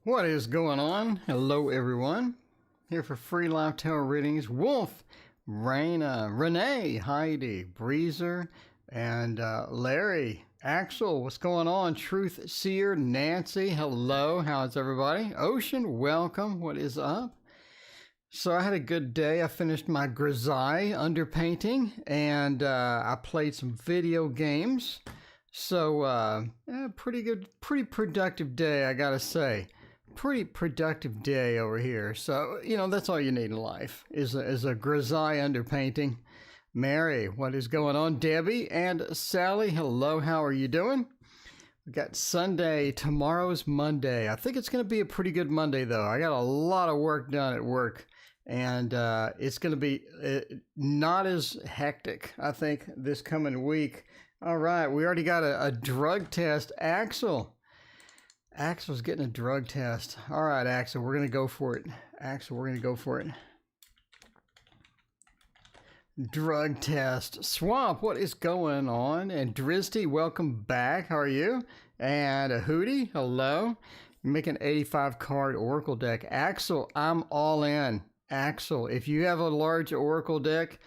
What is going on? Hello, everyone. Here for free live tarot readings. Wolf, Raina, Renee, Heidi, Breezer, and Larry. Axel, what's going on? Truth Seer, Nancy, hello. How's everybody? Ocean, welcome. What is up? So I had a good day. I finished my grisaille underpainting, and I played some video games. So pretty good, pretty productive day, I gotta say. Pretty productive day over here. So, you know, that's all you need in life is a grisaille underpainting. Mary, what is going on? Debbie and Sally, hello, how are you doing? We got Sunday, tomorrow's Monday. I think it's going to be a pretty good Monday, though. I got a lot of work done at work, and it's going to be not as hectic, I think, this coming week. All right, we already got a drug test. Axel's getting a drug test. All right, Axel, we're going to go for it. Axel, we're going to go for it. Drug test. Swamp, what is going on? And Drizzy, welcome back. How are you? And a Hootie, hello. Make an 85 card Oracle deck. Axel, I'm all in. Axel, if you have a large Oracle deck,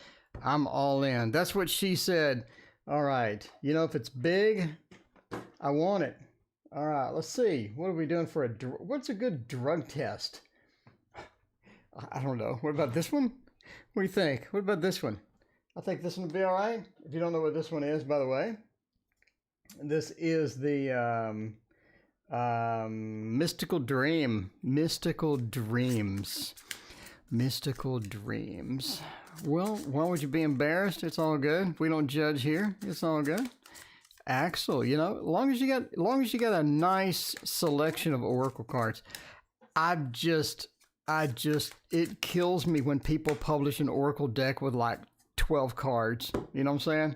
I'm all in. That's what she said. All right. You know, if it's big, I want it. All right. Let's see. What are we doing for what's a good drug test? I don't know. What about this one? What do you think? What about this one? I think this one would be all right. If you don't know what this one is, by the way, this is the Mystical Dream. Mystical Dreams. Mystical Dreams. Well, why would you be embarrassed? It's all good. We don't judge here. It's all good. Axel, you know, as long as you got a nice selection of Oracle cards, it kills me when people publish an Oracle deck with like 12 cards. You know what I'm saying?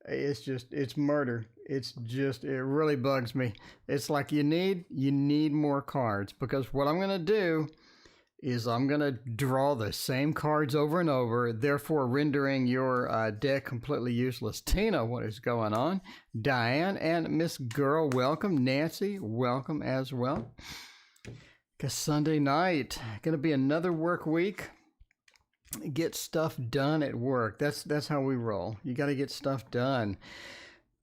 It's murder. It really bugs me. It's like you need more cards, because what I'm going to do is I'm going to draw the same cards over and over, therefore rendering your deck completely useless. Tina, what is going on? Diane and Miss Girl, welcome. Nancy, welcome as well. Because Sunday night, going to be another work week. Get stuff done at work. That's how we roll. You got to get stuff done.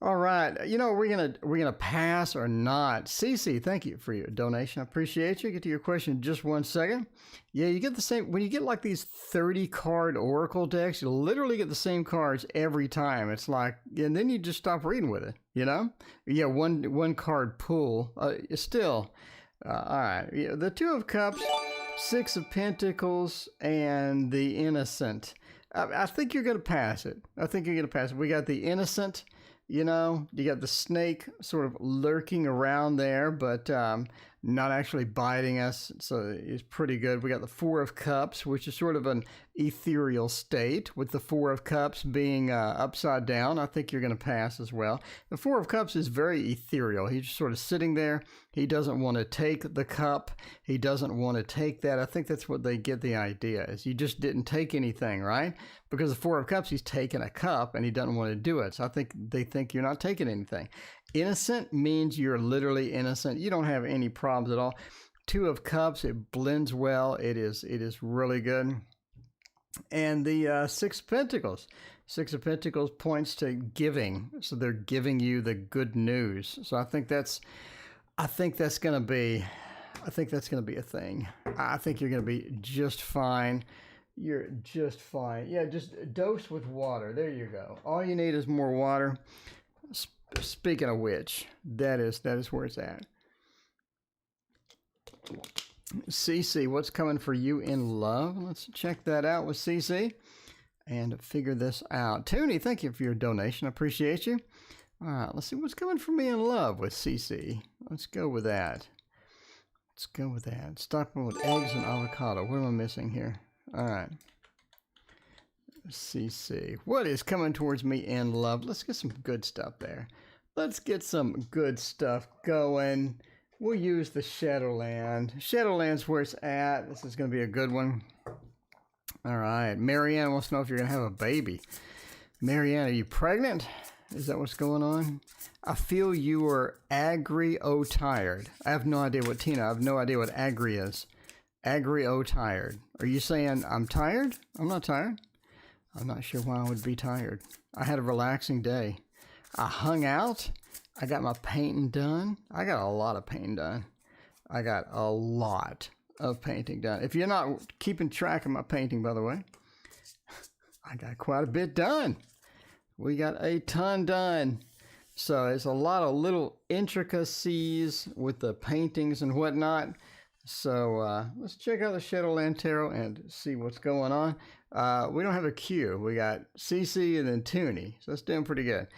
All right. You know, we're gonna pass or not. Cece, thank you for your donation. I appreciate you. Get to your question in just 1 second. Yeah, you get the same when you get like these 30 card Oracle decks. You literally get the same cards every time. It's like, and then you just stop reading with it. You know? Yeah, one card pool. Still. All right. Yeah, the Two of Cups, Six of Pentacles, and the Innocent. I think you're gonna pass it. We got the Innocent. You know, you got the snake sort of lurking around there, but not actually biting us, so it's pretty good. We got the Four of Cups, which is sort of an ethereal state, with the Four of Cups being upside down. I think you're going to pass as well. The Four of Cups is very ethereal. He's just sort of sitting there. He doesn't want to take the cup. He doesn't want to take that. I think that's what they get the idea, is you just didn't take anything, right? Because the Four of Cups, he's taking a cup, and he doesn't want to do it. So I think they think you're not taking anything. Innocent means you're literally innocent. You don't have any problems at all. Two of Cups, it blends well. It is really good. And the Six of Pentacles. Six of Pentacles points to giving. So they're giving you the good news. So I think that's going to be a thing. I think you're going to be just fine. You're just fine. Yeah, just dose with water. There you go. All you need is more water. Speaking of which, that is where it's at. CC, what's coming for you in love? Let's check that out with CC and figure this out. Toonie, thank you for your donation. I appreciate you. All right, let's see what's coming for me in love with CC. Let's go with that. Starting with eggs and avocado. What am I missing here? All right. CC, what is coming towards me in love? Let's get some good stuff there. Let's get some good stuff going. We'll use the Shadowland. Shadowland's where it's at. This is going to be a good one. All right. Marianne wants to know if you're going to have a baby. Marianne, are you pregnant? Is that what's going on? I feel you are agri-o-tired. I have no idea what, Tina, I have no idea what agri is. Agri-o-tired. Are you saying I'm tired? I'm not tired. I'm not sure why I would be tired. I had a relaxing day. I hung out. I got my painting done. I got a lot of painting done. I got a lot of painting done. If you're not keeping track of my painting, by the way, I got quite a bit done. We got a ton done. So it's a lot of little intricacies with the paintings and whatnot. So let's check out the Shadowland Tarot and see what's going on. We don't have a Q. We got CC and then Toonie. So that's doing pretty good.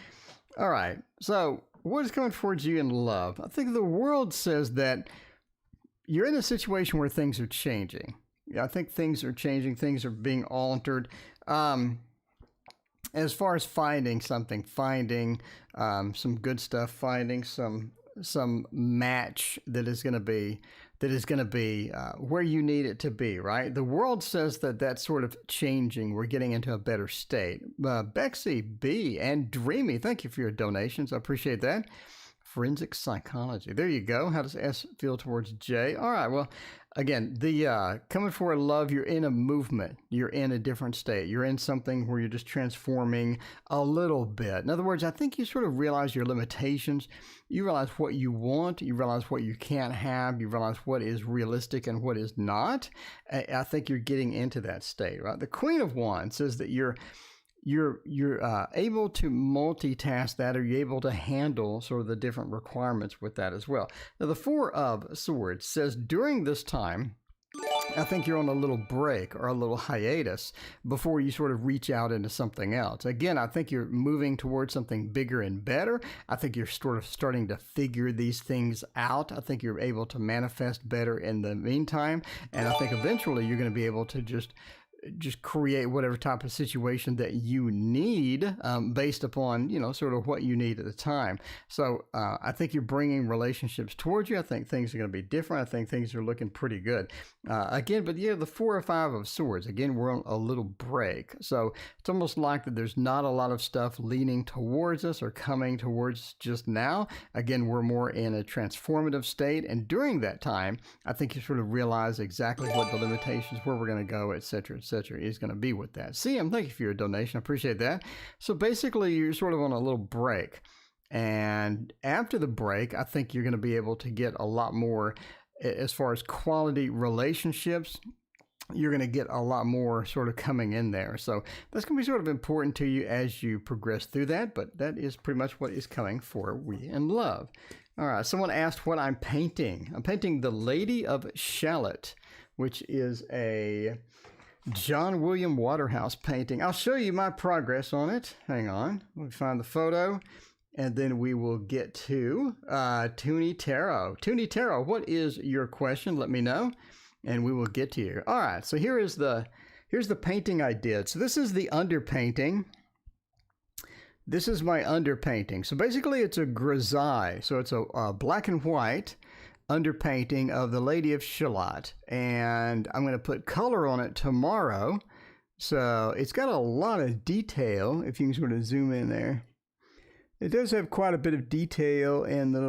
All right. So what is coming towards you in love? I think the world says that you're in a situation where things are changing. Yeah, I think things are changing. Things are being altered. As far as finding something, finding some good stuff, finding some match that is going to be where you need it to be, right? The world says that that's sort of changing. We're getting into a better state. Bexy B and Dreamy, thank you for your donations. I appreciate that. Forensic psychology. There you go. How does S feel towards J? All right. Well, again, the coming for love, you're in a movement. You're in a different state. You're in something where you're just transforming a little bit. In other words, I think you sort of realize your limitations. You realize what you want. You realize what you can't have. You realize what is realistic and what is not. I think you're getting into that state, right? The Queen of Wands says that you're able to multitask that, or you're able to handle sort of the different requirements with that as well. Now, the Four of Swords says during this time, I think you're on a little break or a little hiatus before you sort of reach out into something else. Again, I think you're moving towards something bigger and better. I think you're sort of starting to figure these things out. I think you're able to manifest better in the meantime. And I think eventually you're going to be able to just create whatever type of situation that you need based upon, sort of what you need at the time. So I think you're bringing relationships towards you. I think things are going to be different. I think things are looking pretty good. Again, but the 4 or 5 of Swords, again, we're on a little break. So it's almost like that there's not a lot of stuff leaning towards us or coming towards us just now. Again, we're more in a transformative state. And during that time, I think you sort of realize exactly what the limitations, where we're going to go, et cetera, is going to be with that. CM, thank you for your donation. I appreciate that. So basically, you're sort of on a little break. And after the break, I think you're going to be able to get a lot more as far as quality relationships. You're going to get a lot more sort of coming in there. So that's going to be sort of important to you as you progress through that. But that is pretty much what is coming for We in Love. All right. Someone asked what I'm painting. I'm painting the Lady of Shalott, which is a John William Waterhouse painting. I'll show you my progress on it. Hang on. Let me find the photo. And then we will get to Toonie Tarot. Toonie Tarot, what is your question? Let me know. And we will get to you. All right. So here's the painting I did. So this is the underpainting. This is my underpainting. So basically it's a grisaille. So it's a black and white underpainting of the Lady of Shalott, and I'm going to put color on it tomorrow. So it's got a lot of detail. If you can sort of zoom in there, it does have quite a bit of detail in the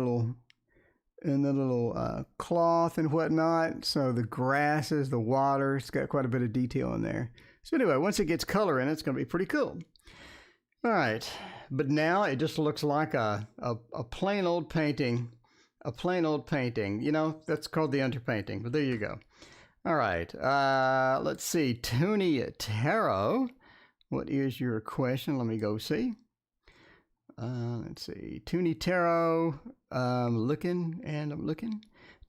little cloth and whatnot. So the grasses, the water, it's got quite a bit of detail in there. So anyway, once it gets color in, it's going to be pretty cool. All right, but now it just looks like a plain old painting. A plain old painting, that's called the underpainting, but there you go. All right, let's see. Toonie Tarot, what is your question? Let me go see. Let's see. Toonie Tarot, I'm looking.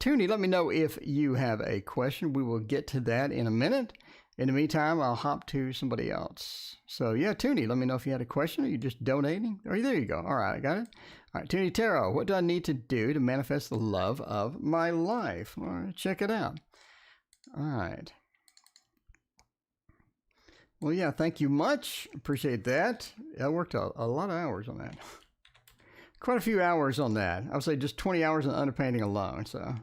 Toonie, let me know if you have a question. We will get to that in a minute. In the meantime, I'll hop to somebody else. So yeah, Toonie, let me know if you had a question. Are you just donating? There you go. All right, I got it. All right, Toonie Tarot, what do I need to do to manifest the love of my life? All right, check it out. All right. Well, yeah, thank you much. Appreciate that. I worked a lot of hours on that. Quite a few hours on that. I would say just 20 hours on underpainting alone. So,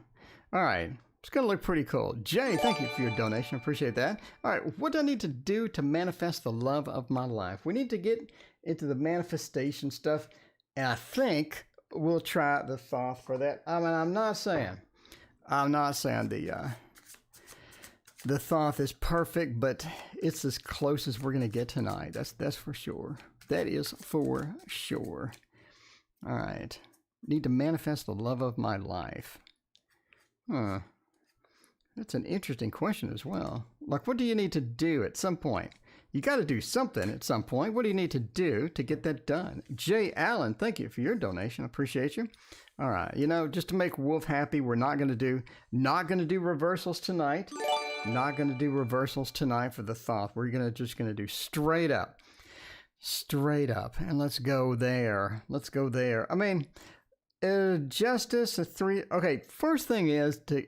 all right. It's going to look pretty cool. Jay, thank you for your donation. Appreciate that. All right, what do I need to do to manifest the love of my life? We need to get into the manifestation stuff. And I think we'll try the Thoth for that. I mean, I'm not saying the Thoth is perfect, but it's as close as we're gonna get tonight. That's for sure. That is for sure. All right. Need to manifest the love of my life. Huh. That's an interesting question as well. Like, what do you need to do at some point? You got to do something at some point. What do you need to do to get that done? Jay Allen, thank you for your donation. I appreciate you. All right. You know, just to make Wolf happy, we're not going to do reversals tonight. Not going to do reversals tonight for the Thoth. We're just going to do straight up. And let's go there. I mean, justice, a 3. Okay, first thing is to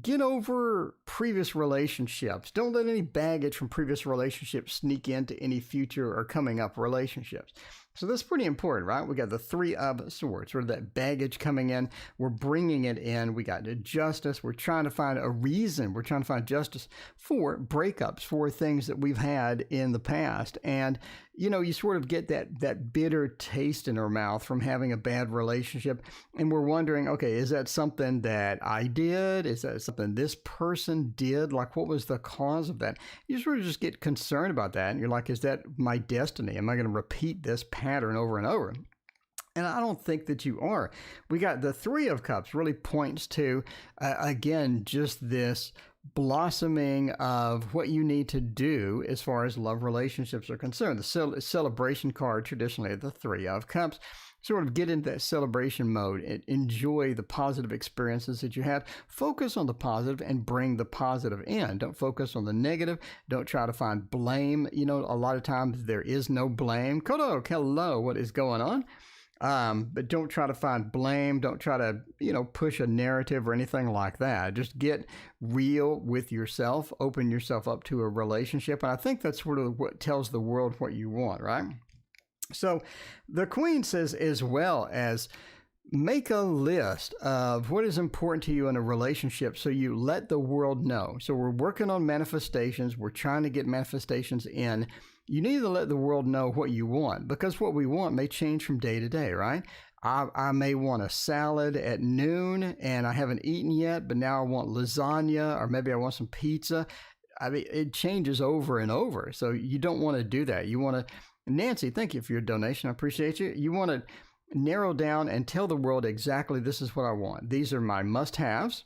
get over previous relationships. Don't let any baggage from previous relationships sneak into any future or coming up relationships. So that's pretty important, right? We got the 3 of Swords, sort of that baggage coming in. We're bringing it in. We got justice. We're trying to find a reason. We're trying to find justice for breakups, for things that we've had in the past. And, you know, you sort of get that bitter taste in our mouth from having a bad relationship. And we're wondering, okay, is that something that I did? Is that something this person did? Like, what was the cause of that? You sort of just get concerned about that. And you're like, is that my destiny? Am I going to repeat this pattern over and over? And I don't think that you are. We got the 3 of Cups really points to, again, just this blossoming of what you need to do as far as love relationships are concerned. The celebration card, traditionally the 3 of Cups, sort of get into that celebration mode and enjoy the positive experiences that you had. Focus on the positive and bring the positive in. Don't focus on the negative. Don't try to find blame. You know, a lot of times there is no blame. Kodok, hello, what is going on? But don't try to find blame. Don't try to, you know, push a narrative or anything like that. Just get real with yourself. Open yourself up to a relationship. And I think that's sort of what tells the world what you want, right? So the Queen says, as well as make a list of what is important to you in a relationship so you let the world know. So we're working on manifestations. We're trying to get manifestations in. You need to let the world know what you want, because what we want may change from day to day, right? I may want a salad at noon and I haven't eaten yet, but now I want lasagna, or maybe I want some pizza. I mean, it changes over and over. So you don't want to do that. You want to, Nancy, thank you for your donation. I appreciate you. You want to narrow down and tell the world exactly, this is what I want. These are my must-haves.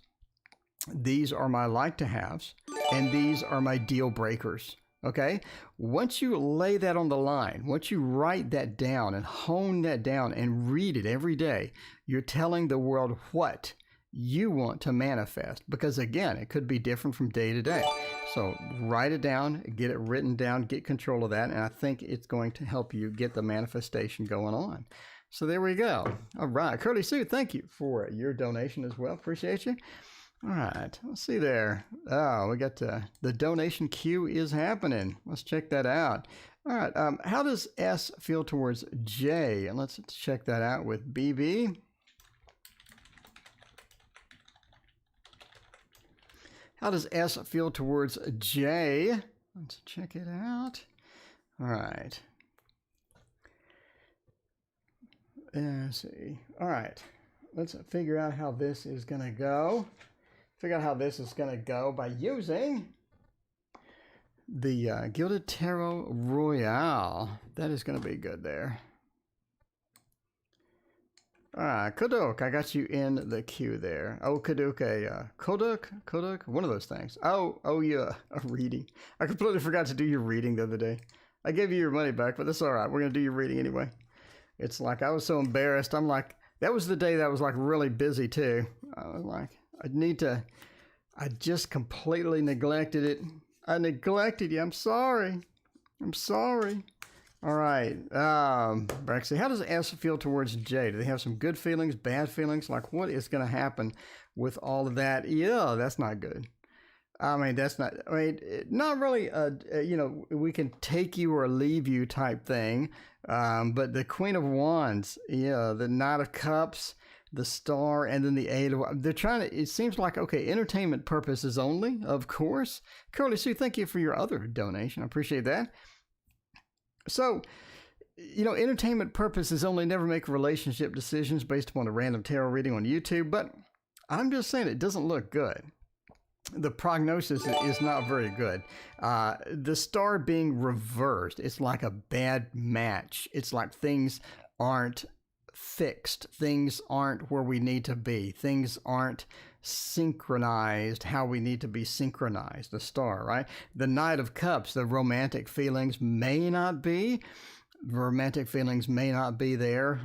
These are my like-to-haves. And these are my deal breakers. Okay? Once you lay that on the line, once you write that down and hone that down and read it every day, you're telling the world what you want to manifest. Because again, it could be different from day to day. So write it down, get it written down, get control of that. And I think it's going to help you get the manifestation going on. So there we go. All right. Curly Sue, thank you for your donation as well. Appreciate you. All right, let's see there. Oh, we got the donation queue is happening. Let's check that out. All right, how does S feel towards J? And let's check that out with BB. How does S feel towards J? Let's check it out. All right. Let's see. All right, let's figure out how this is going to go. Figure out how this is going to go by using the Gilded Tarot Royale. That is going to be good there. All right, Kodok, I got you in the queue there. Oh, Kodok, Kodok, one of those things. Oh, yeah, a reading. I completely forgot to do your reading the other day. I gave you your money back, but that's all right. We're going to do your reading anyway. It's like, I was so embarrassed. I'm like, that was the day that was like really busy too. I was like, I just completely neglected it. I neglected you. I'm sorry. All right. Brexy, how does S feel towards J? Do they have some good feelings, bad feelings? Like, what is going to happen with all of that? Yeah, that's not good. I mean, not really, you know, we can take you or leave you type thing. But the Queen of Wands, yeah, the Knight of Cups, the Star, and then the 8 of Wands. They're trying to, it seems like, okay, entertainment purposes only, of course. Curly Sue, thank you for your other donation. I appreciate that. So, Entertainment purposes only never make relationship decisions based upon a random tarot reading on YouTube, but I'm just saying it doesn't look good. The prognosis is not very good. The star being reversed, it's like a bad match. It's like things aren't fixed. Things aren't where we need to be. Things aren't synchronized how we need to be synchronized. The star, right? The Knight of Cups, the romantic feelings may not be. Romantic feelings may not be there.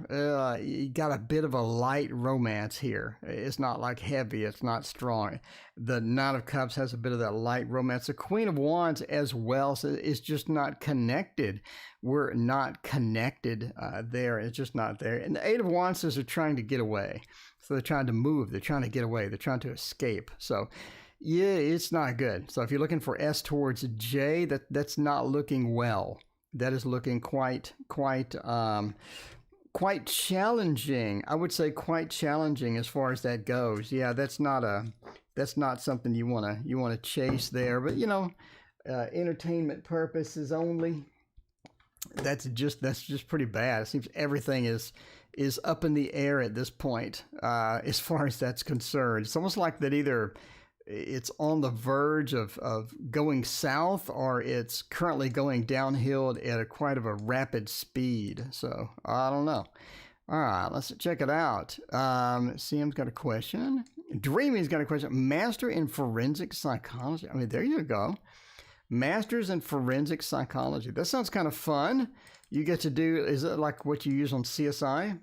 You got a bit of a light romance here. It's not like heavy. It's not strong. The Knight of Cups has a bit of that light romance. The Queen of Wands as well is just not connected. We're not connected there. It's just not there. And the Eight of Wands says they're trying to get away. So they're trying to move. They're trying to get away. They're trying to escape. So yeah, it's not good. So if you're looking for S towards J, that's not looking well. That is looking quite challenging. I would say quite challenging as far as that goes. Yeah, that's not something you wanna chase there. But entertainment purposes only. That's just pretty bad. It seems everything is up in the air at this point as far as that's concerned. It's almost like that either it's on the verge of going south or it's currently going downhill at quite of a rapid speed. So I don't know. All right, let's check it out. CM's got a question. Dreamy's got a question. Master in forensic psychology. I mean, there you go. Masters in forensic psychology. That sounds kind of fun. You get to do, is it like what you use on CSI?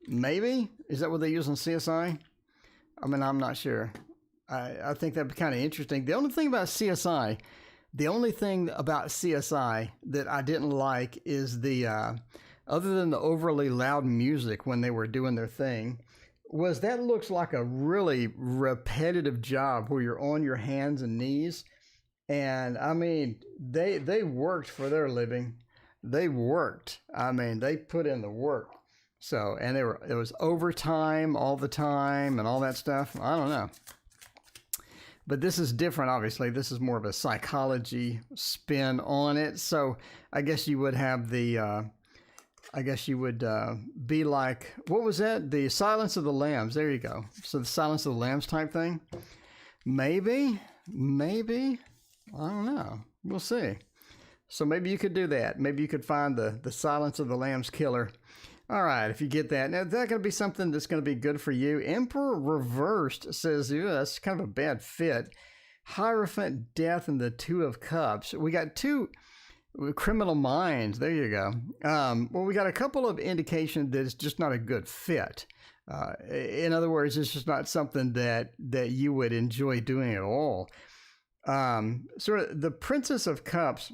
Maybe? Is that what they use on CSI? I mean, I'm not sure. I think that'd be kind of interesting. The only thing about CSI that I didn't like is other than the overly loud music when they were doing their thing, was that looks like a really repetitive job where you're on your hands and knees. And I mean, they worked for their living. They worked. I mean, they put in the work. So, and it was overtime all the time and all that stuff. I don't know. But this is different, obviously. This is more of a psychology spin on it. So I guess you would have be like, what was that? The Silence of the Lambs. There you go. So the Silence of the Lambs type thing. Maybe. I don't know. We'll see. So maybe you could do that. Maybe you could find the Silence of the Lambs killer. All right, if you get that. Now, is that going to be something that's going to be good for you? Emperor reversed says, that's kind of a bad fit. Hierophant, Death, and the Two of Cups. We got two Criminal Minds. There you go. Well, we got a couple of indications that it's just not a good fit. In other words, it's just not something that you would enjoy doing at all. Sort of the Princess of Cups,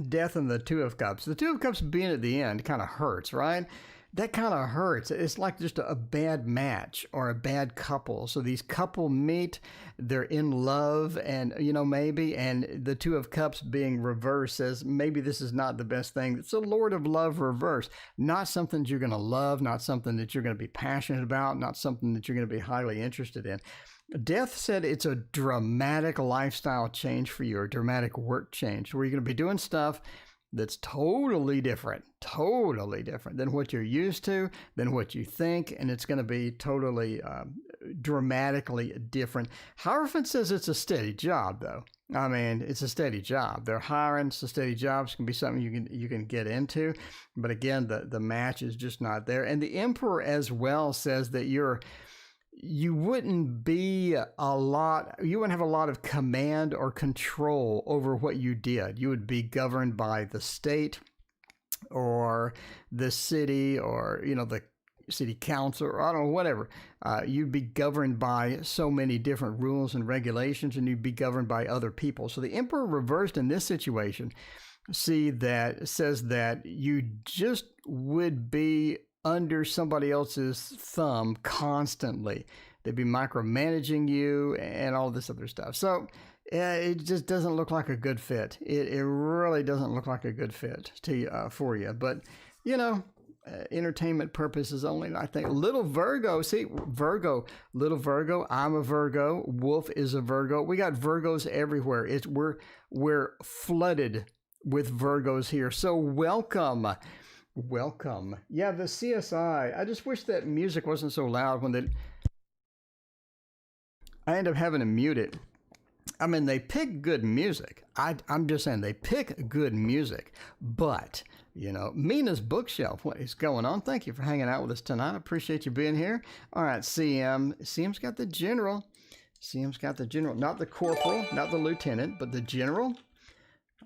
Death, and the Two of Cups. The Two of Cups being at the end kind of hurts, right? That kind of hurts. It's like just a bad match or a bad couple. So these couple meet, they're in love, and maybe, and the Two of Cups being reversed says maybe this is not the best thing. It's a Lord of Love reverse. Not something that you're going to love, not something that you're going to be passionate about, not something that you're going to be highly interested in. Death said it's a dramatic lifestyle change for you, a dramatic work change, where you're going to be doing stuff that's totally different than what you're used to, than what you think, and it's going to be totally dramatically different. Hierophant says it's a steady job, though. I mean, it's a steady job. They're hiring. It's a steady job. It's going to be something you can get into. But again, the match is just not there. And the Emperor as well says that you wouldn't have a lot of command or control over what you did. You would be governed by the state or the city or, the city council, or I don't know, whatever. You'd be governed by so many different rules and regulations, and you'd be governed by other people. So the Emperor reversed in this situation, says that you just would be under somebody else's thumb constantly. They'd be micromanaging you and all this other stuff. So it just doesn't look like a good fit. It really doesn't look like a good fit for you. But, entertainment purposes only, I think. Little Virgo, little Virgo, I'm a Virgo, Wolf is a Virgo. We got Virgos everywhere. We're flooded with Virgos here. So welcome. Welcome. Yeah, the CSI. I just wish that music wasn't so loud when I end up having to mute it. I mean, they pick good music. I'm just saying they pick good music. But, you know, Mina's Bookshelf, what is going on? Thank you for hanging out with us tonight. I appreciate you being here. All right, CM. CM's got the general. CM's got the general. Not the corporal, not the lieutenant, but the general.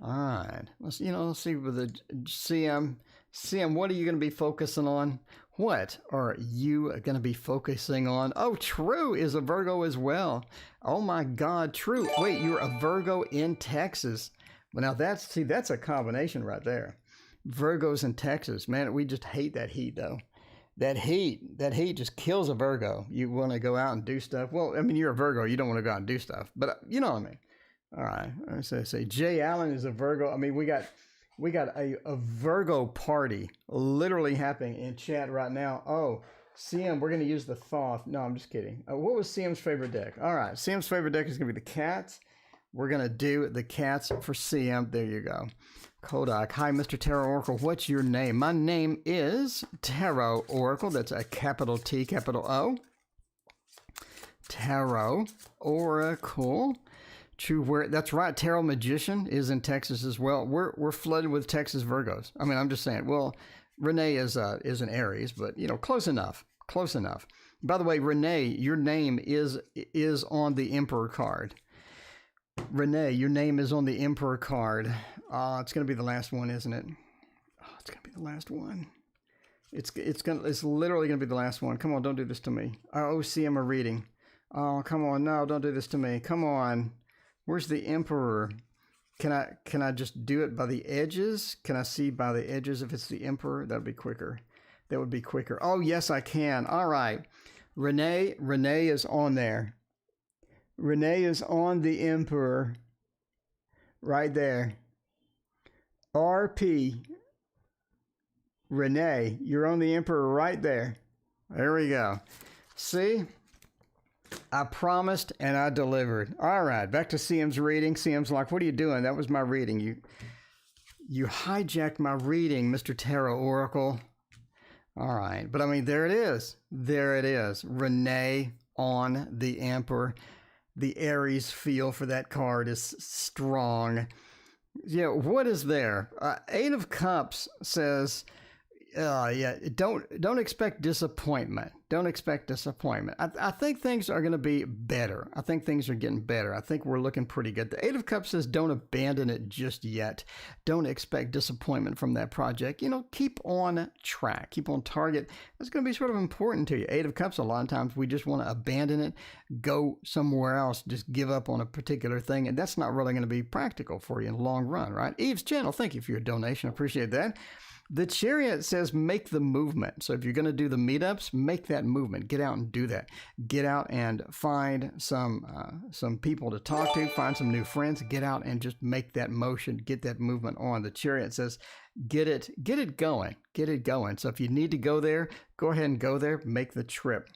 All right. Let's see with the CM. CM, what are you going to be focusing on? What are you going to be focusing on? Oh, True is a Virgo as well. Oh my God, True. Wait, you're a Virgo in Texas. Well, now that's a combination right there. Virgos in Texas, man, we just hate that heat though. That heat just kills a Virgo. You want to go out and do stuff. Well, I mean, you're a Virgo. You don't want to go out and do stuff, but you know what I mean. All right. So say Jay Allen is a Virgo. I mean, we got a Virgo party literally happening in chat right now. Oh, CM, we're going to use the Thoth. No, I'm just kidding. What was CM's favorite deck? All right. CM's favorite deck is going to be the Cats. We're going to do the Cats for CM. There you go. Kodak. Hi, Mr. Tarot Oracle. What's your name? My name is Tarot Oracle. That's a capital T, capital O. Tarot Oracle. True, where that's right. Tarot Magician is in Texas as well. We're flooded with Texas Virgos. I mean, I'm just saying. Well, Renee is an Aries, but you know, close enough. Close enough. By the way, Renee, your name is on the Emperor card. Renee, your name is on the Emperor card. It's gonna be the last one, isn't it? Oh, it's gonna be the last one. It's literally gonna be the last one. Come on, don't do this to me. Oh, CM a reading. Oh, come on, no, don't do this to me. Come on. Where's the Emperor? Can I just do it by the edges? Can I see by the edges if it's the Emperor? That would be quicker. That would be quicker. Oh, yes, I can. All right. Renee is on there. Renee is on the Emperor. Right there. RP. Renee, you're on the Emperor right there. There we go. See? I promised and I delivered. All right, back to CM's reading. CM's like, what are you doing? That was my reading. You hijacked my reading, Mr. Tarot Oracle. All right, but I mean, there it is. There it is. Renee on the Emperor. The Aries feel for that card is strong. Yeah, what is there? Eight of Cups says... don't expect disappointment. Don't expect disappointment. I think things are going to be better. I think things are getting better. I think we're looking pretty good. The Eight of Cups says don't abandon it just yet. Don't expect disappointment from that project. You know, keep on track. Keep on target. That's going to be sort of important to you. Eight of Cups, a lot of times we just want to abandon it, go somewhere else, just give up on a particular thing. And that's not really going to be practical for you in the long run, right? Eve's Channel, thank you for your donation. Appreciate that. The Chariot says make the movement. So if you're going to do the meetups, make that movement. Get out and do that. Get out and find some people to talk to. Find some new friends. Get out and just make that motion. Get that movement on. The Chariot says get it going. Get it going. So if you need to go there, go ahead and go there. Make the trip.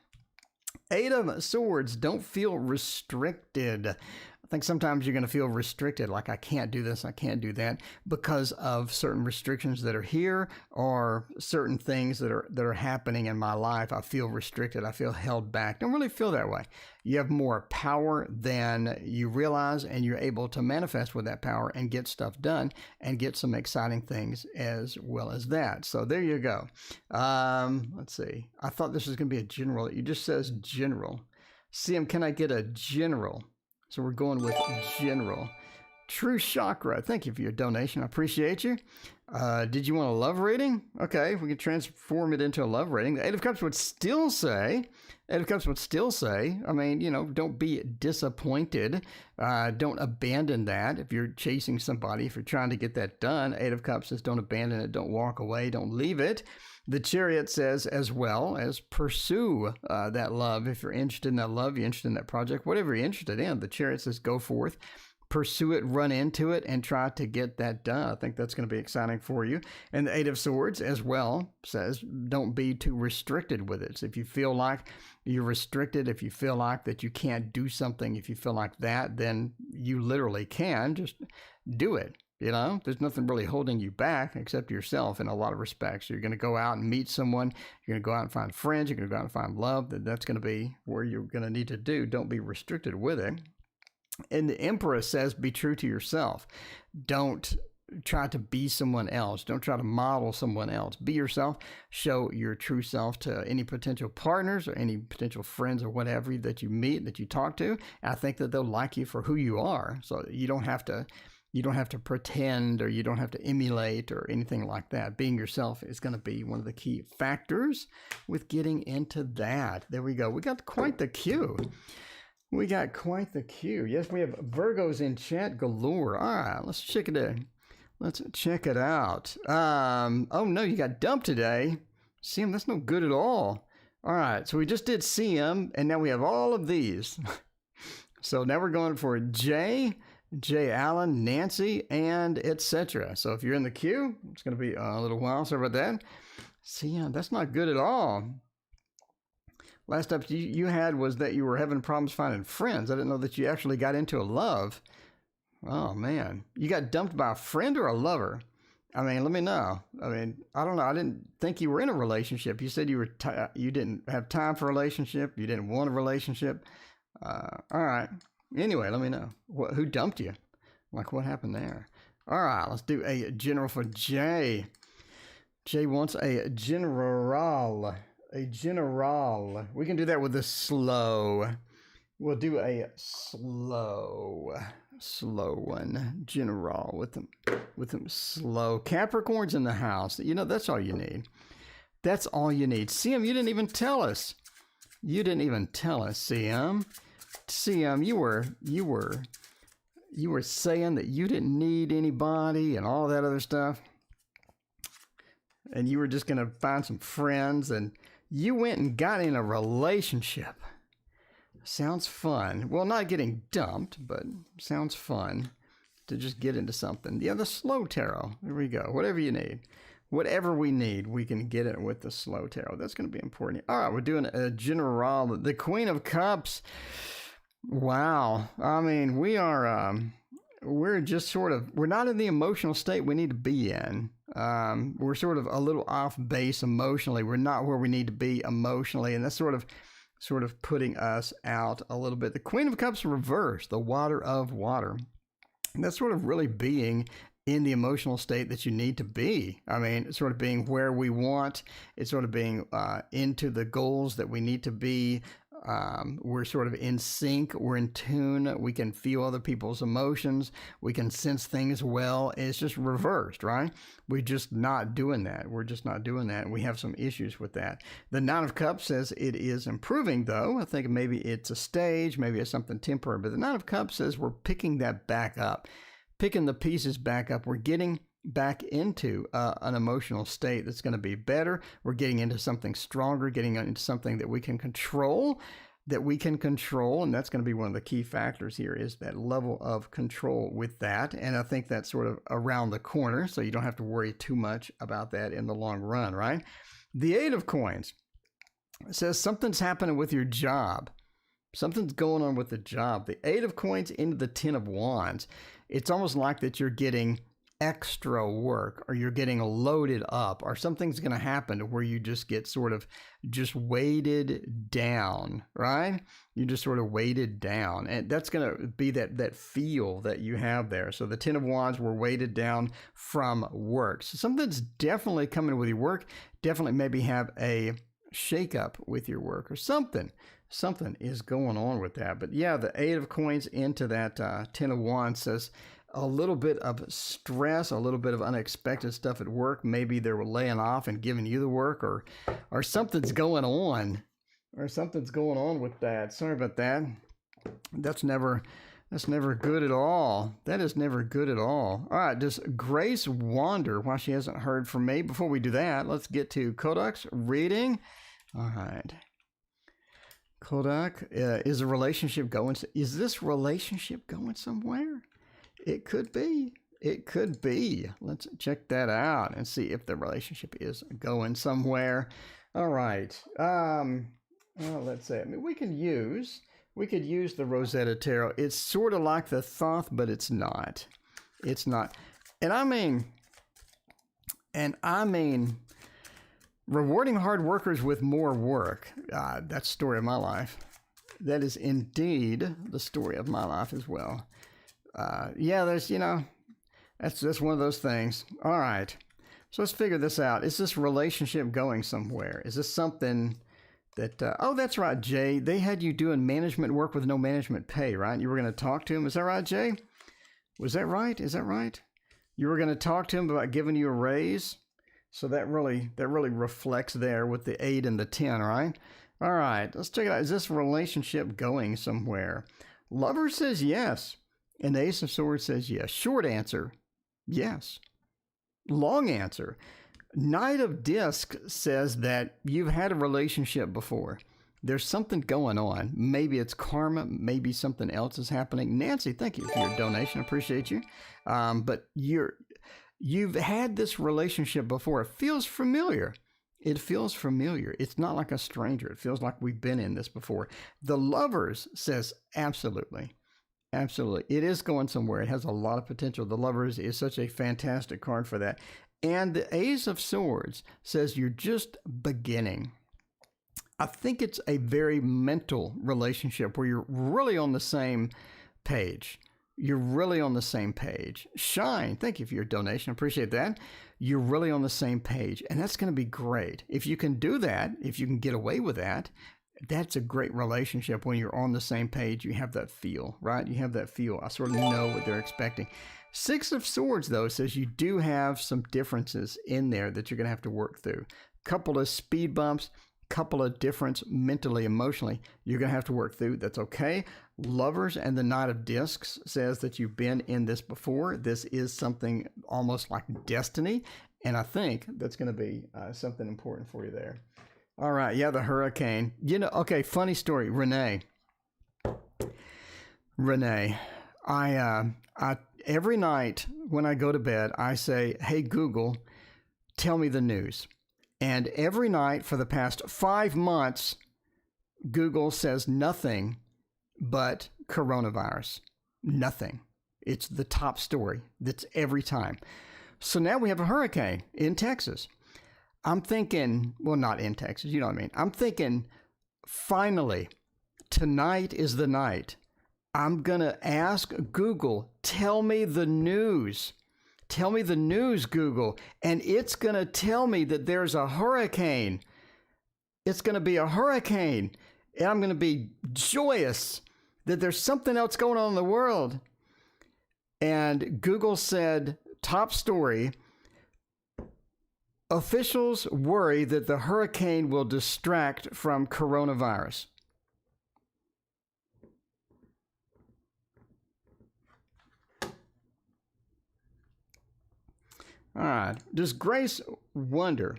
Eight of Swords, don't feel restricted. I think sometimes you're going to feel restricted, like I can't do this, I can't do that, because of certain restrictions that are here or certain things that are happening in my life. I feel restricted, I feel held back. Don't really feel that way. You have more power than you realize, and you're able to manifest with that power and get stuff done and get some exciting things as well as that. So there you go. Let's see. I thought this was going to be a general. It just says general. CM, can I get a general? So we're going with general. True Chakra, thank you for your donation. I appreciate you. Did you want a love reading? Okay, we can transform it into a love reading. The Eight of Cups would still say, I mean, you know, don't be disappointed. Don't abandon that. If you're chasing somebody, if you're trying to get that done, Eight of Cups says don't abandon it, don't walk away, don't leave it. The Chariot says as well as pursue that love. If you're interested in that love, you're interested in that project, whatever you're interested in, the Chariot says go forth, pursue it, run into it, and try to get that done. I think that's going to be exciting for you. And the Eight of Swords as well says don't be too restricted with it. So if you feel like you're restricted, if you feel like that you can't do something, if you feel like that, then you literally can just do it. You know, there's nothing really holding you back except yourself in a lot of respects. You're going to go out and meet someone. You're going to go out and find friends. You're going to go out and find love. That's going to be where you're going to need to do. Don't be restricted with it. And the Empress says, be true to yourself. Don't try to be someone else. Don't try to model someone else. Be yourself. Show your true self to any potential partners or any potential friends or whatever that you meet, that you talk to. And I think that they'll like you for who you are. So you don't have to pretend, or you don't have to emulate or anything like that. Being yourself is going to be one of the key factors with getting into that. There we go. We got quite the cue. Yes, we have Virgos in chat galore. All right, let's check it in. Let's check it out. Oh no, you got dumped today. CM, that's no good at all. All right, so we just did CM, and now we have all of these. So now we're going for J Allen, Nancy, and etc. So if you're in the queue, it's going to be a little while. Sorry about that. CM, that's not good at all. Last up you had was that you were having problems finding friends. I didn't know that you actually got into a love. Oh, man. You got dumped by a friend or a lover? I mean, let me know. I mean, I don't know. I didn't think you were in a relationship. You said you didn't have time for a relationship. You didn't want a relationship. All right. Anyway, let me know. Who dumped you? Like, what happened there? All right. Let's do a general for Jay. Jay wants a general. A general. We can do that with a slow. We'll do a slow one. General with them slow. Capricorn's in the house. You know, that's all you need. That's all you need. CM, you didn't even tell us. CM. CM, you were saying that you didn't need anybody and all that other stuff. And you were just going to find some friends, and you went and got in a relationship. Sounds fun. Well, not getting dumped, but sounds fun to just get into something. Yeah, the slow tarot. There we go. Whatever you need. Whatever we need, we can get it with the slow tarot. That's going to be important. All right, we're doing a general. The Queen of Cups. Wow. I mean, we're just sort of, we're not in the emotional state we need to be in. We're sort of a little off base emotionally. We're not where we need to be emotionally, and that's sort of putting us out a little bit. The Queen of Cups reversed, the water of water. And that's sort of really being in the emotional state that you need to be. I mean, it's sort of being where we want. It's sort of being into the goals that we need to be. We're sort of in sync. We're in tune. We can feel other people's emotions. We can sense things well. It's just reversed, right? We're just not doing that. And we have some issues with that. The Nine of Cups says it is improving, though. I think maybe it's a stage. Maybe it's something temporary. But the Nine of Cups says we're picking that back up, picking the pieces back up. We're getting back into an emotional state that's going to be better. We're getting into something stronger, getting into something that we can control, and that's going to be one of the key factors here, is that level of control with that. And I think that's sort of around the corner, so you don't have to worry too much about that in the long run, right? The Eight of Coins says something's happening with your job. Something's going on with the job. The Eight of Coins into the Ten of Wands. It's almost like that you're getting extra work, or you're getting loaded up, or something's going to happen to where you just get sort of just weighted down, right? You just sort of weighted down, and that's going to be that feel that you have there. So the Ten of Wands were weighted down from work. So something's definitely coming with your work. Definitely maybe have a shakeup with your work or something. Something is going on with that. But yeah, the Eight of Coins into that Ten of Wands says a little bit of stress, a little bit of unexpected stuff at work. Maybe they were laying off and giving you the work, or something's going on. With that. Sorry about that. That's never good at all. That is never good at all. All right, does Grace wonder why she hasn't heard from me? Before we do that, let's get to Kodak's reading. All right. Kodak, is this relationship going somewhere? It could be. Let's check that out and see if the relationship is going somewhere. All right. Well, let's say, I mean, we could use the Rosetta Tarot. It's sort of like the Thoth, but it's not. And I mean, rewarding hard workers with more work. That's the story of my life. That is indeed the story of my life as well. Yeah, there's, that's one of those things. All right. So let's figure this out. Is this relationship going somewhere? Is this something that, oh, that's right, Jay. They had you doing management work with no management pay, right? You were going to talk to him. Is that right, Jay? Was that right? Is that right? You were going to talk to him about giving you a raise. So that really reflects there with the 8 and the 10, right? All right, let's check it out. Is this relationship going somewhere? Lover says yes. And the Ace of Swords says yes. Short answer, yes. Long answer, Knight of Discs says that you've had a relationship before. There's something going on. Maybe it's karma. Maybe something else is happening. Nancy, thank you for your donation. Appreciate you. But you've had this relationship before. It feels familiar. It feels familiar. It's not like a stranger. It feels like we've been in this before. The Lovers says absolutely. Absolutely. It is going somewhere. It has a lot of potential. The Lovers is such a fantastic card for that. And the Ace of Swords says you're just beginning. I think it's a very mental relationship where you're really on the same page. You're really on the same page. Shine, thank you for your donation. Appreciate that. You're really on the same page, and that's going to be great. If you can do that, if you can get away with that, that's a great relationship when you're on the same page. You have that feel, right? You have that feel. I sort of know what they're expecting. Six of Swords, though, says you do have some differences in there that you're going to have to work through. Couple of speed bumps, couple of difference mentally, emotionally, you're going to have to work through. That's okay. Lovers and the Knight of Discs says that you've been in this before. This is something almost like destiny, and I think that's going to be something important for you there. All right, yeah, the hurricane. Okay, funny story. Renee, I every night when I go to bed, I say, "Hey Google, tell me the news." And every night for the past 5 months, Google says nothing but coronavirus. Nothing. It's the top story. That's every time. So now we have a hurricane in Texas. I'm thinking, well, not in Texas, you know what I mean. I'm thinking, finally, tonight is the night. I'm going to ask Google, tell me the news. Tell me the news, Google. And it's going to tell me that there's a hurricane. It's going to be a hurricane. And I'm going to be joyous that there's something else going on in the world. And Google said, top story, officials worry that the hurricane will distract from coronavirus. All right. Does Grace wonder